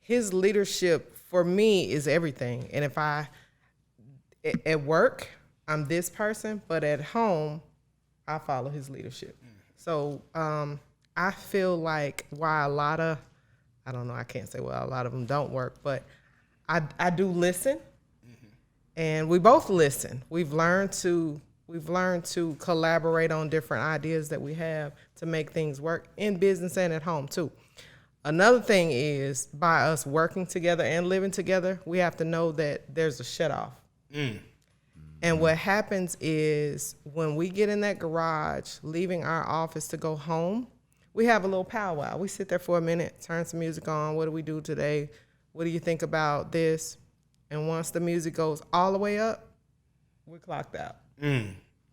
his leadership for me is everything. And if at work, I'm this person, but at home, I follow his leadership. So I feel like while I can't say a lot of them don't work, but I do listen, and we both listen. We've learned to collaborate on different ideas that we have to make things work in business and at home too. Another thing is, by us working together and living together, we have to know that there's a shut off. And what happens is when we get in that garage, leaving our office to go home, we have a little powwow. We sit there for a minute, turn some music on. What do we do today? What do you think about this? And once the music goes all the way up, we're clocked out.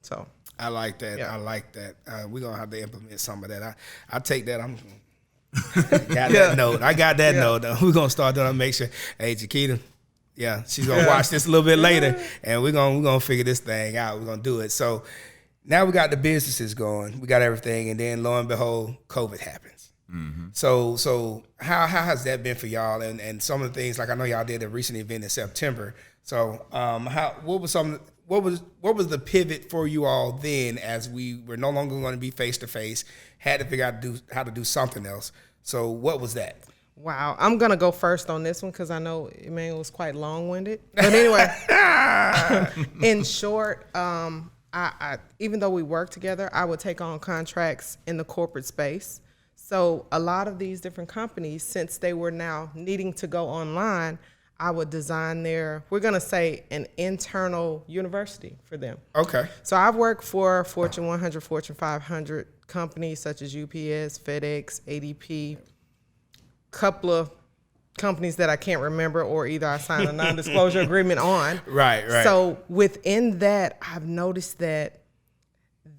So I like that. Yeah. I like that. We're going to have to implement some of that. I take that. That note. I got that note, though. We're going to start doing make sure. Hey, Chiquita. Yeah, she's going to watch this a little bit later, and we're gonna figure this thing out. We're going to do it. So now we got the businesses going. We got everything, and then lo and behold, COVID happens. So how has that been for y'all? And some of the things, like I know y'all did a recent event in September. So what was the pivot for you all then, as we were no longer going to be face to face, had to figure out how to do something else. So what was that? Wow, I'm gonna go first on this one because I know Emmanuel was quite long-winded. But anyway, in short, I even though we work together, I would take on contracts in the corporate space. So a lot of these different companies, since they were now needing to go online, I would design we're gonna say an internal university for them. Okay. So I've worked for Fortune 100, Fortune 500 companies such as UPS, FedEx, ADP, couple of companies that I can't remember, or either I signed a non-disclosure agreement on. Right. So within that, I've noticed that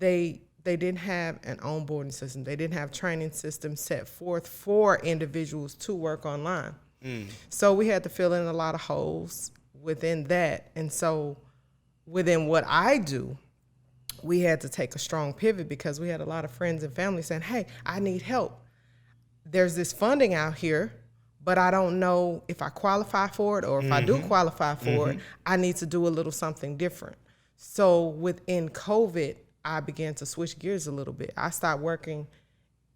they didn't have an onboarding system. They didn't have training systems set forth for individuals to work online. So we had to fill in a lot of holes within that. And so within what I do, we had to take a strong pivot because we had a lot of friends and family saying, hey, I need help. There's this funding out here, but I don't know if I qualify for it, or if I do qualify for it, I need to do a little something different. So within COVID, I began to switch gears a little bit. I stopped working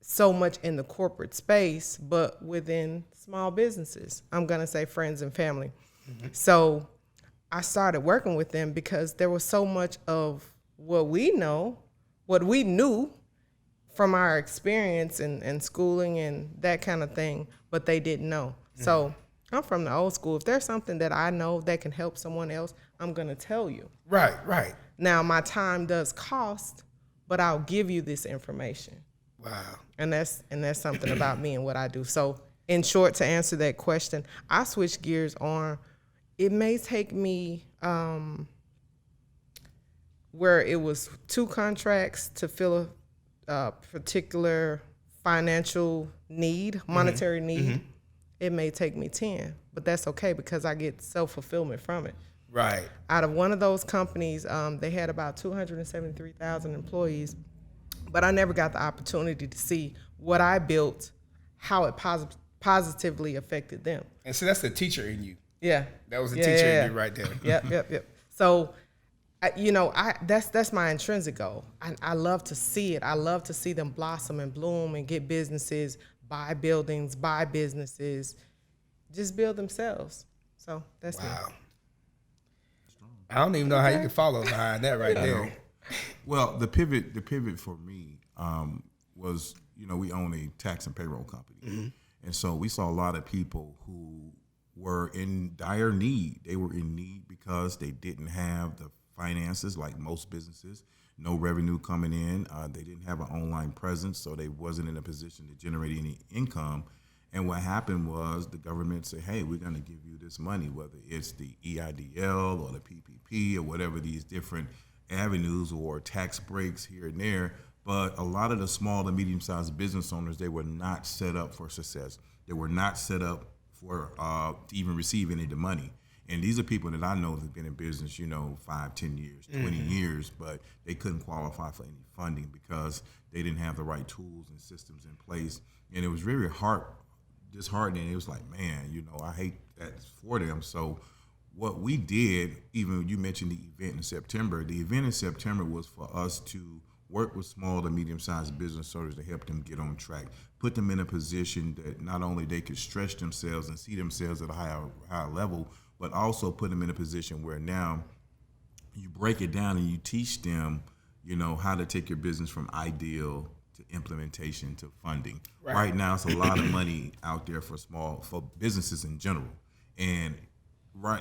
so much in the corporate space, but within small businesses, I'm gonna say friends and family. So I started working with them because there was so much of what we knew from our experience and schooling and that kind of thing, but they didn't know. So I'm from the old school. If there's something that I know that can help someone else, I'm gonna tell you. Right. Now my time does cost, but I'll give you this information. Wow. And that's something about me and what I do. So in short, to answer that question, I switch gears on. It may take me where it was 2 contracts to fill a particular financial need, monetary need. It may take me 10, but that's okay because I get self-fulfillment from it. Right. Out of one of those companies, they had about 273,000 employees, but I never got the opportunity to see what I built, how it positively affected them. And so that's the teacher in you. Yeah. That was the teacher in you right there. Yep. So, that's my intrinsic goal. I love to see it. I love to see them blossom and bloom and get businesses, buy buildings, buy businesses, just build themselves. So that's me. I don't even know how you can follow behind that right there. Well, the pivot for me was, we own a tax and payroll company. And so we saw a lot of people who were in dire need. They were in need because they didn't have the finances like most businesses, no revenue coming in. They didn't have an online presence, so they wasn't in a position to generate any income. And what happened was the government said, hey, we're going to give you this money, whether it's the EIDL or the PPP or whatever these different avenues or tax breaks here and there. But a lot of the small to medium-sized business owners, they were not set up for success. They were not set up for to even receive any of the money. And these are people that I know that have been in business, 5, 10 years, 20 years, but they couldn't qualify for any funding because they didn't have the right tools and systems in place. And it was very disheartening. It was like, man, I hate that for them. So what we did, even you mentioned the event in September, the event in September was for us to work with small to medium-sized business owners to help them get on track, put them in a position that not only they could stretch themselves and see themselves at a higher level, but also put them in a position where now you break it down and you teach them, how to take your business from ideal to implementation to funding. Right now, it's a lot of money out there for businesses in general, and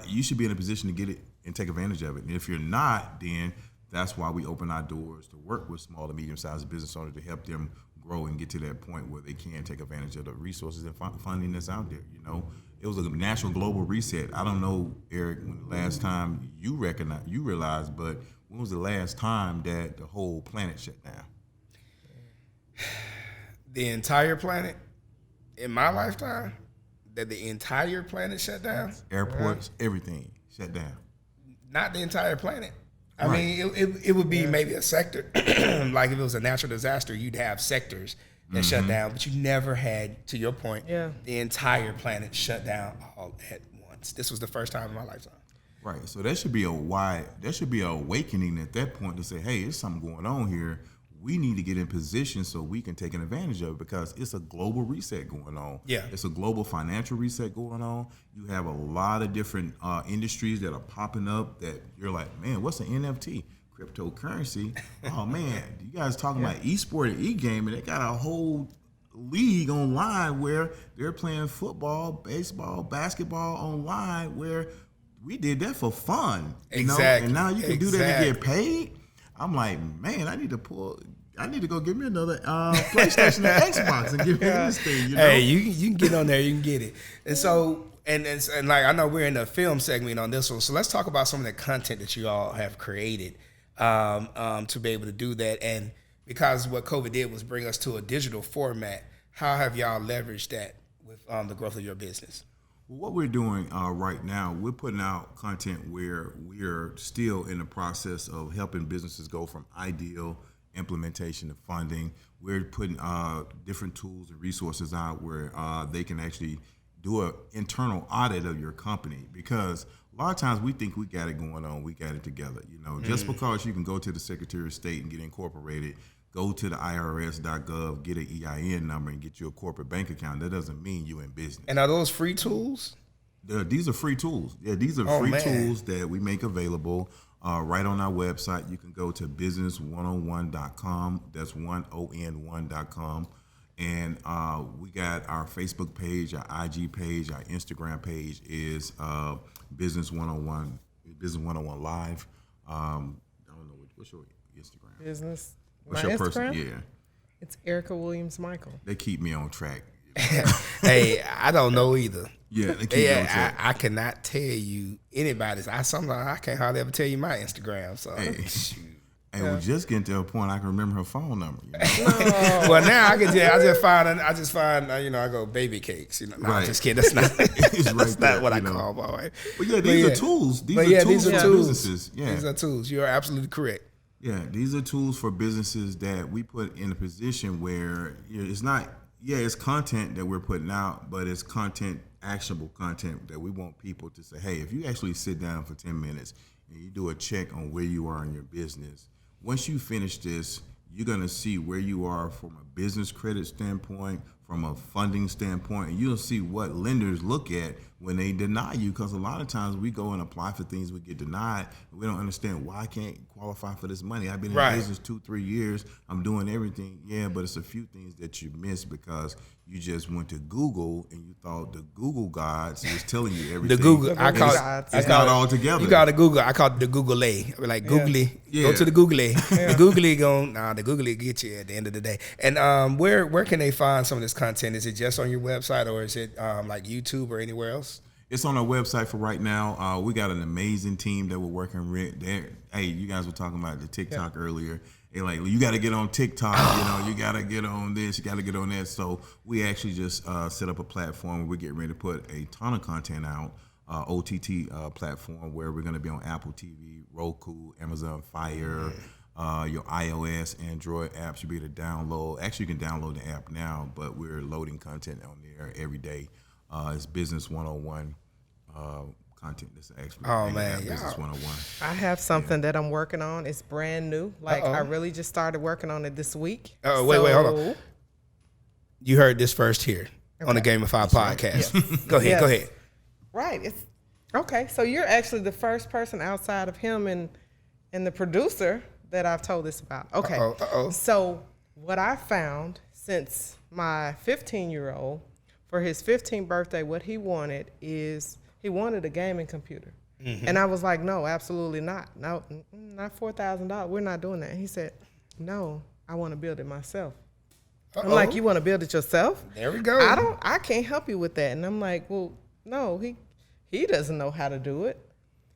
you should be in a position to get it and take advantage of it. And if you're not, then that's why we open our doors to work with small to medium-sized business owners to help them grow and get to that point where they can take advantage of the resources and funding that's out there. It was a national global reset. I don't know, Eric, when the last time you realized, but when was the last time that the whole planet shut down? The entire planet in my lifetime, that the entire planet shut down? Airports, everything shut down. Not the entire planet. I mean, it would be maybe a sector. Like if it was a natural disaster, you'd have sectors that shut down, but you never had, to your point, the entire planet shut down all at once. This was the first time in my lifetime. Right. So there should be an awakening at that point to say, hey, there's something going on here. We need to get in position so we can take an advantage of it, because it's a global reset going on. Yeah. It's a global financial reset going on. You have a lot of different industries that are popping up that you're like, man, what's an NFT? Cryptocurrency. Oh, man, you guys talking about e-sport and e-gaming. They got a whole league online where they're playing football, baseball, basketball online, where we did that for fun. Exactly. And now you can do that and get paid. I'm like, man, I need to go get me another PlayStation or Xbox and give me this thing. Hey, you can get on there, you can get it. And so, and like, I know we're in the film segment on this one, so let's talk about some of the content that you all have created to be able to do that. And because what COVID did was bring us to a digital format, how have y'all leveraged that with the growth of your business? Well, what we're doing right now, we're putting out content where we're still in the process of helping businesses go from ideal implementation to funding. We're putting different tools and resources out where they can actually do an internal audit of your company, because a lot of times we think we got it going on, we got it together. Just because you can go to the Secretary of State and get incorporated, go to the IRS.gov, get an EIN number, and get you a corporate bank account, that doesn't mean you're in business. And are those free tools? These are free tools. Yeah, these are free tools that we make available right on our website. You can go to business101.com. That's 1on1.com. And we got our Facebook page, our IG page, our Instagram page is Business 101, Business 101 Live. I don't know, what's your Instagram? Business. What's My your Instagram? person? Yeah. It's Erica Williams Michael. They keep me on track. Hey, I don't know either. Yeah, they keep me on track. I cannot tell you anybody's. Sometimes I can't hardly ever tell you my Instagram. So. Hey, we're just getting to a point I can remember her phone number. Well, now I can tell. I just find I go baby cakes. No, I'm just kidding. That's not. That's not what I call my wife. But yeah, these are tools. These are tools for businesses. Yeah, these are tools. You are absolutely correct. Yeah, these are tools for businesses that we put in a position where it's not. Yeah, it's content that we're putting out, but it's content, actionable content that we want people to say, hey, if you actually sit down for 10 minutes and you do a check on where you are in your business, once you finish this, you're going to see where you are from a business credit standpoint, from a funding standpoint, and you'll see what lenders look at when they deny you, because a lot of times we go and apply for things, we get denied, and we don't understand why I can't qualify for this money. I've been in business 2-3 years, I'm doing everything. Yeah, but it's a few things that you miss because you just went to Google and you thought the Google gods was telling you everything. The Google, I call it. It's not all together. You call it Google. I call it the Google A. Like Googly, go to the Google A. The Googly the Googly get you at the end of the day. And where can they find some of this content? Is it just on your website, or is it like YouTube or anywhere else? It's on our website for right now. We got an amazing team that we're working with. Hey, you guys were talking about the TikTok earlier. They're like, you got to get on TikTok, you got to get on this, you got to get on that. So we actually just set up a platform where we're getting ready to put a ton of content out, OTT platform where we're going to be on Apple TV, Roku, Amazon Fire, your iOS, Android apps. You'll be able to download. Actually, you can download the app now, but we're loading content on there every day. It's Business 101 content that's actually Business 101. I have something that I'm working on. It's brand new. I really just started working on it this week. Wait, hold on. You heard this first here on the GameFi podcast. Yes. Go ahead. Right. It's okay. So you're actually the first person outside of him and the producer that I've told this about. Okay. So what I found since my 15-year-old, for his 15th birthday, what he wanted is he wanted a gaming computer. Mm-hmm. And I was like, no, absolutely not. No, not $4,000. We're not doing that. And he said, no, I want to build it myself. I'm like, you want to build it yourself? There we go. I can't help you with that. And I'm like, well, no, he doesn't know how to do it.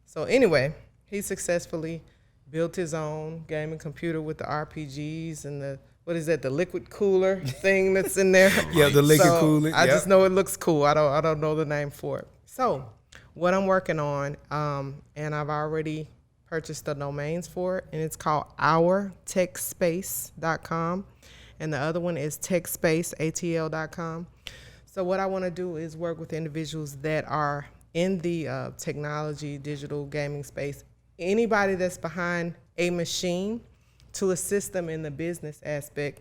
So anyway, he successfully built his own gaming computer with the RPGs and the, what is that, the liquid cooler thing that's in there. Yeah, the liquid cooler. I just know it looks cool. I don't know the name for it. So what I'm working on, and I've already purchased the domains for it, and it's called ourtechspace.com. And the other one is techspaceatl.com. So what I want to do is work with individuals that are in the technology, digital gaming space, anybody that's behind a machine, to assist them in the business aspect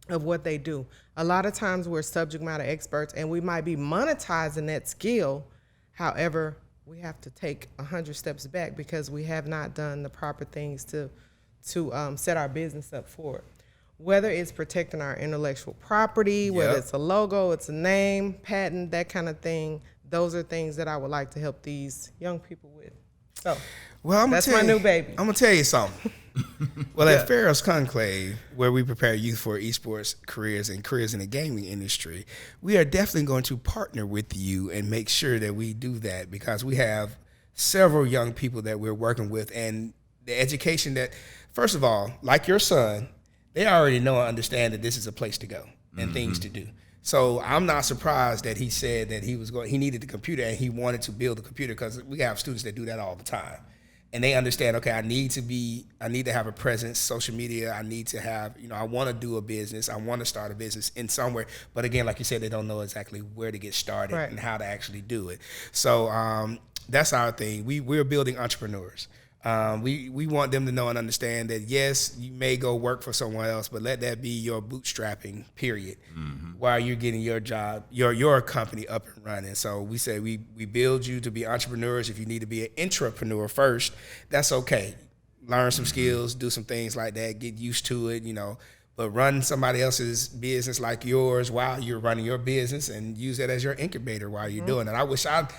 of what they do. A lot of times we're subject matter experts and we might be monetizing that skill. However, we have to take 100 steps back because we have not done the proper things to set our business up for it. Whether it's protecting our intellectual property, whether it's a logo, it's a name, patent, that kind of thing, those are things that I would like to help these young people with. So, well, that's my new baby. I'm going to tell you something. Well, at Pharaoh's Conclave, where we prepare youth for esports careers and careers in the gaming industry, we are definitely going to partner with you and make sure that we do that, because we have several young people that we're working with, and the education that, first of all, like your son, they already know and understand that this is a place to go and things to do. So I'm not surprised that he said that he needed the computer and he wanted to build a computer, because we have students that do that all the time. And they understand, okay, I need to have a presence, social media. I need to have, I want to do a business. I want to start a business in somewhere. But again, like you said, they don't know exactly where to get started and how to actually do it. So that's our thing. We're building entrepreneurs. We want them to know and understand that, yes, you may go work for someone else, but let that be your bootstrapping period while you're getting your job, your company up and running. So we say we build you to be entrepreneurs. If you need to be an intrapreneur first, that's okay. Learn some skills, do some things like that, get used to it, but run somebody else's business like yours while you're running your business, and use that as your incubator while you're doing it. I wish I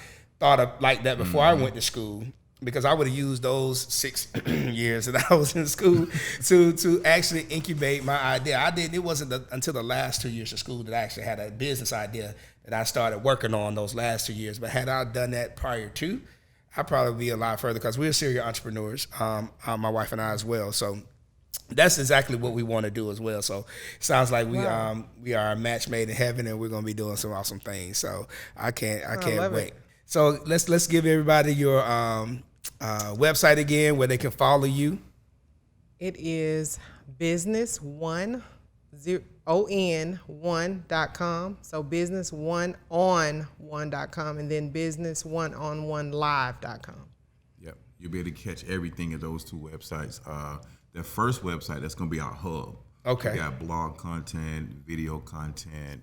thought of like that before I went to school, because I would have used those 6 years that I was in school to actually incubate my idea. It wasn't until the last 2 years of school that I actually had a business idea that I started working on those last 2 years. But had I done that prior to, I'd probably be a lot further, because we're serial entrepreneurs, my wife and I as well. So that's exactly what we want to do as well. So it sounds like we are a match made in heaven, and we're going to be doing some awesome things. So I can't wait. It. So let's give everybody your website again, where they can follow you. It is business1.com. So business1on1.com, and then business1on1live.com. Yep, you'll be able to catch everything at those two websites. The first website, that's going to be our hub. Okay. We got blog content, video content,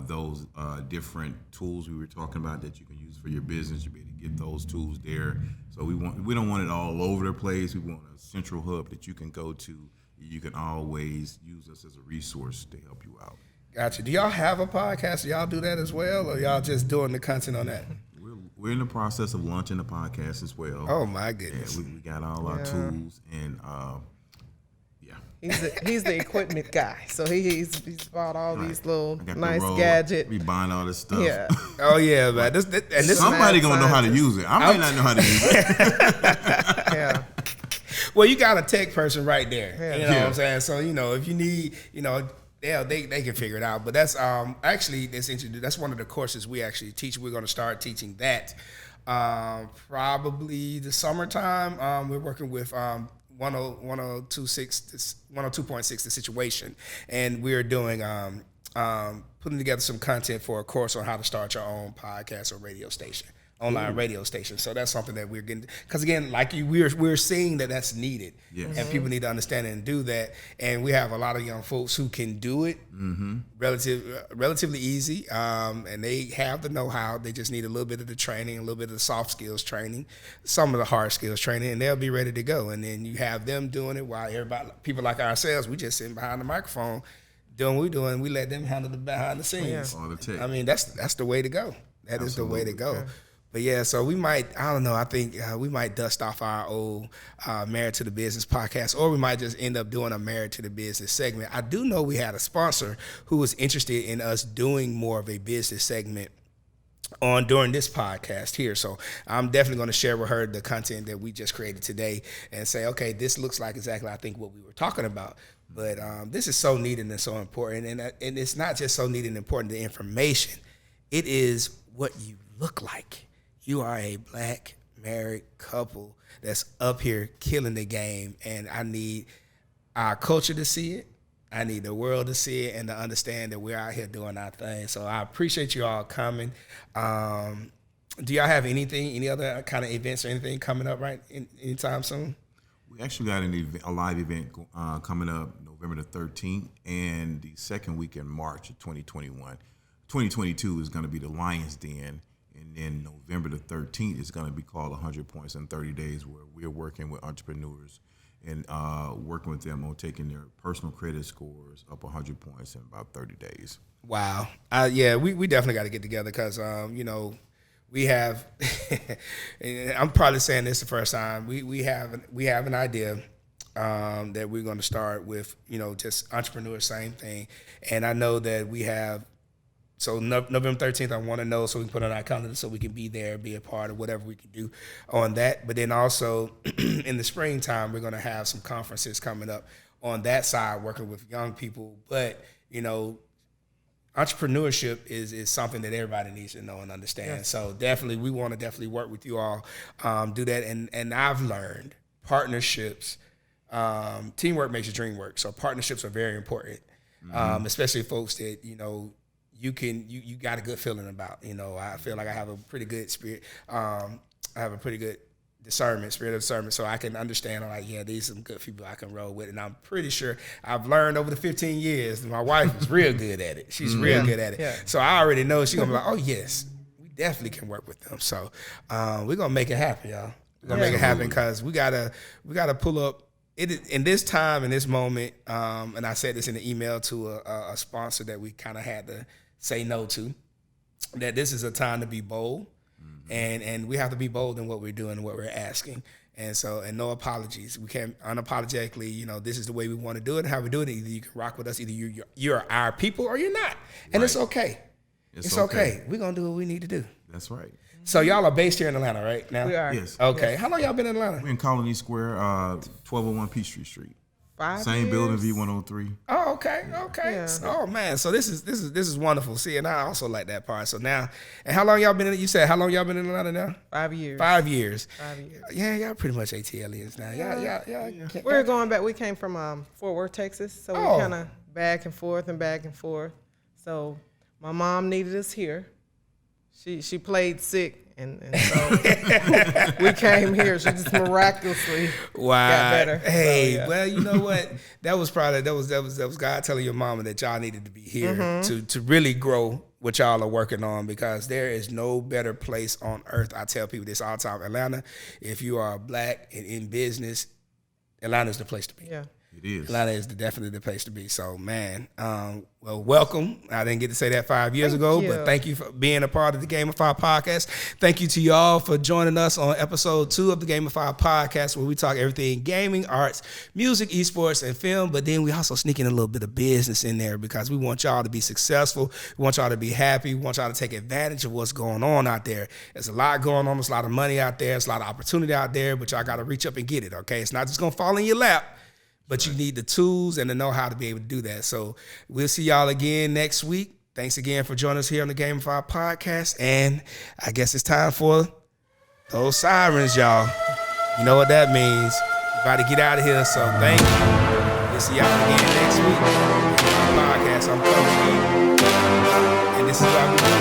those different tools we were talking about that you can use for your business. You'll be able to get those tools there. So we don't want it all over the place. We want a central hub that you can go to. You can always use us as a resource to help you out. Gotcha. Do y'all have a podcast? Do y'all do that as well, or y'all just doing the content on that? We're in the process of launching a podcast as well. Oh my goodness. Yeah, we got all our tools, and He's the equipment guy, so he's bought all these little nice gadgets. We buying all this stuff. Yeah. Oh yeah, man. This somebody gonna know how to use it. I might not know how to use it. Yeah. Well, you got a tech person right there. Yeah. You know what I'm saying? So if you need, they can figure it out. But that's actually that's one of the courses we actually teach. We're going to start teaching that probably the summertime. We're working with 102.6 The Situation, and we're doing putting together some content for a course on how to start your own podcast or radio station. online radio station. So that's something that we're getting, because again, like you, we're seeing that that's needed, and people need to understand it and do that. And we have a lot of young folks who can do it relatively easy, and they have the know-how. They just need a little bit of the training, a little bit of the soft skills training, some of the hard skills training, and they'll be ready to go. And then you have them doing it while people like ourselves, we just sitting behind the microphone doing what we're doing. We let them handle the behind the scenes. All the tech. I mean, that's the way to go. That is the way to go. But yeah, so we might, I don't know, I think we might dust off our old Married to the Business podcast, or we might just end up doing a Married to the Business segment. I do know we had a sponsor who was interested in us doing more of a business segment during this podcast here. So I'm definitely going to share with her the content that we just created today and say, okay, this looks like exactly, I think, what we were talking about. But this is so needed and so important. And it's not just so needed and important, the information. It is what you look like. You are a black married couple that's up here killing the game, and I need our culture to see it. I need the world to see it and to understand that we're out here doing our thing. So I appreciate you all coming. Do y'all have any other kind of events or anything coming up anytime soon? We actually got a live event coming up November the 13th and the second week in March of 2021. 2022 is going to be the Lion's Den. And then November the 13th is going to be called 100 Points in 30 Days, where we're working with entrepreneurs and working with them on taking their personal credit scores up 100 points in about 30 days. Wow. Yeah, we definitely got to get together because, we have, I'm probably saying this the first time, we have an idea that we're going to start with, just entrepreneurs, same thing. And I know that we have, so November 13th, I want to know so we can put on our calendar so we can be there, be a part of whatever we can do on that. But then also in the springtime, we're going to have some conferences coming up on that side, working with young people. But, entrepreneurship is something that everybody needs to know and understand. Yes. So definitely, we want to work with you all, do that. And I've learned partnerships, teamwork makes the dream work. So partnerships are very important, especially folks that, you got a good feeling about. I feel like I have a pretty good spirit. I have a pretty good spirit of discernment, so I can understand, these are some good people I can roll with. And I'm pretty sure I've learned over the 15 years, my wife is real good at it. She's real good at it. Yeah. So I already know she's going to be like, oh, yes, we definitely can work with them. So we're going to make it happen, y'all. We're going to make it happen because we gotta pull up. In this time, in this moment, and I said this in the email to a sponsor that we kind of had to say no to, that this is a time to be bold, and we have to be bold in what we're doing and what we're asking. And so, and no apologies. We can't unapologetically, this is the way we want to do it, how we do it. Either you can rock with us, either you're our people or you're not. And it's okay. It's okay. We're going to do what we need to do. That's right. So y'all are based here in Atlanta, right now? We are. Yes. Okay. Yes. How long y'all been in Atlanta? We're in Colony Square, 1201 Peachtree Street. 5 Same years. building, V103. Oh, okay. Yeah. Oh man, so this is wonderful. See, and I also like that part. So now, and how long y'all been in? You said how long y'all been in Atlanta now? 5 years. 5 years. 5 years. Yeah, y'all pretty much ATLians now. Yeah. We're going back. We came from Fort Worth, Texas, so we kind of back and forth. So my mom needed us here. She played sick. And so we came here. She just miraculously got better. Hey, so, well, you know what? That was God telling your mama that y'all needed to be here to really grow what y'all are working on, because there is no better place on earth. I tell people this all the time. Atlanta, if you are black and in business, Atlanta is the place to be. Yeah. It is. Atlanta is definitely the place to be. So, man, well, welcome. I didn't get to say that 5 years ago, but thank you for being a part of the GameFi podcast. Thank you to y'all for joining us on episode 2 of the GameFi podcast, where we talk everything gaming, arts, music, esports, and film. But then we also sneak in a little bit of business in there, because we want y'all to be successful. We want y'all to be happy. We want y'all to take advantage of what's going on out there. There's a lot going on. There's a lot of money out there. There's a lot of opportunity out there, but y'all got to reach up and get it, okay? It's not just going to fall in your lap. But you need the tools and the know-how to be able to do that. So we'll see y'all again next week. Thanks again for joining us here on the GameFi podcast. And I guess it's time for those sirens, y'all. You know what that means. We're about to get out of here. So thank you. We'll see y'all again next week. Podcast. I'm Coach E. And this is what we do.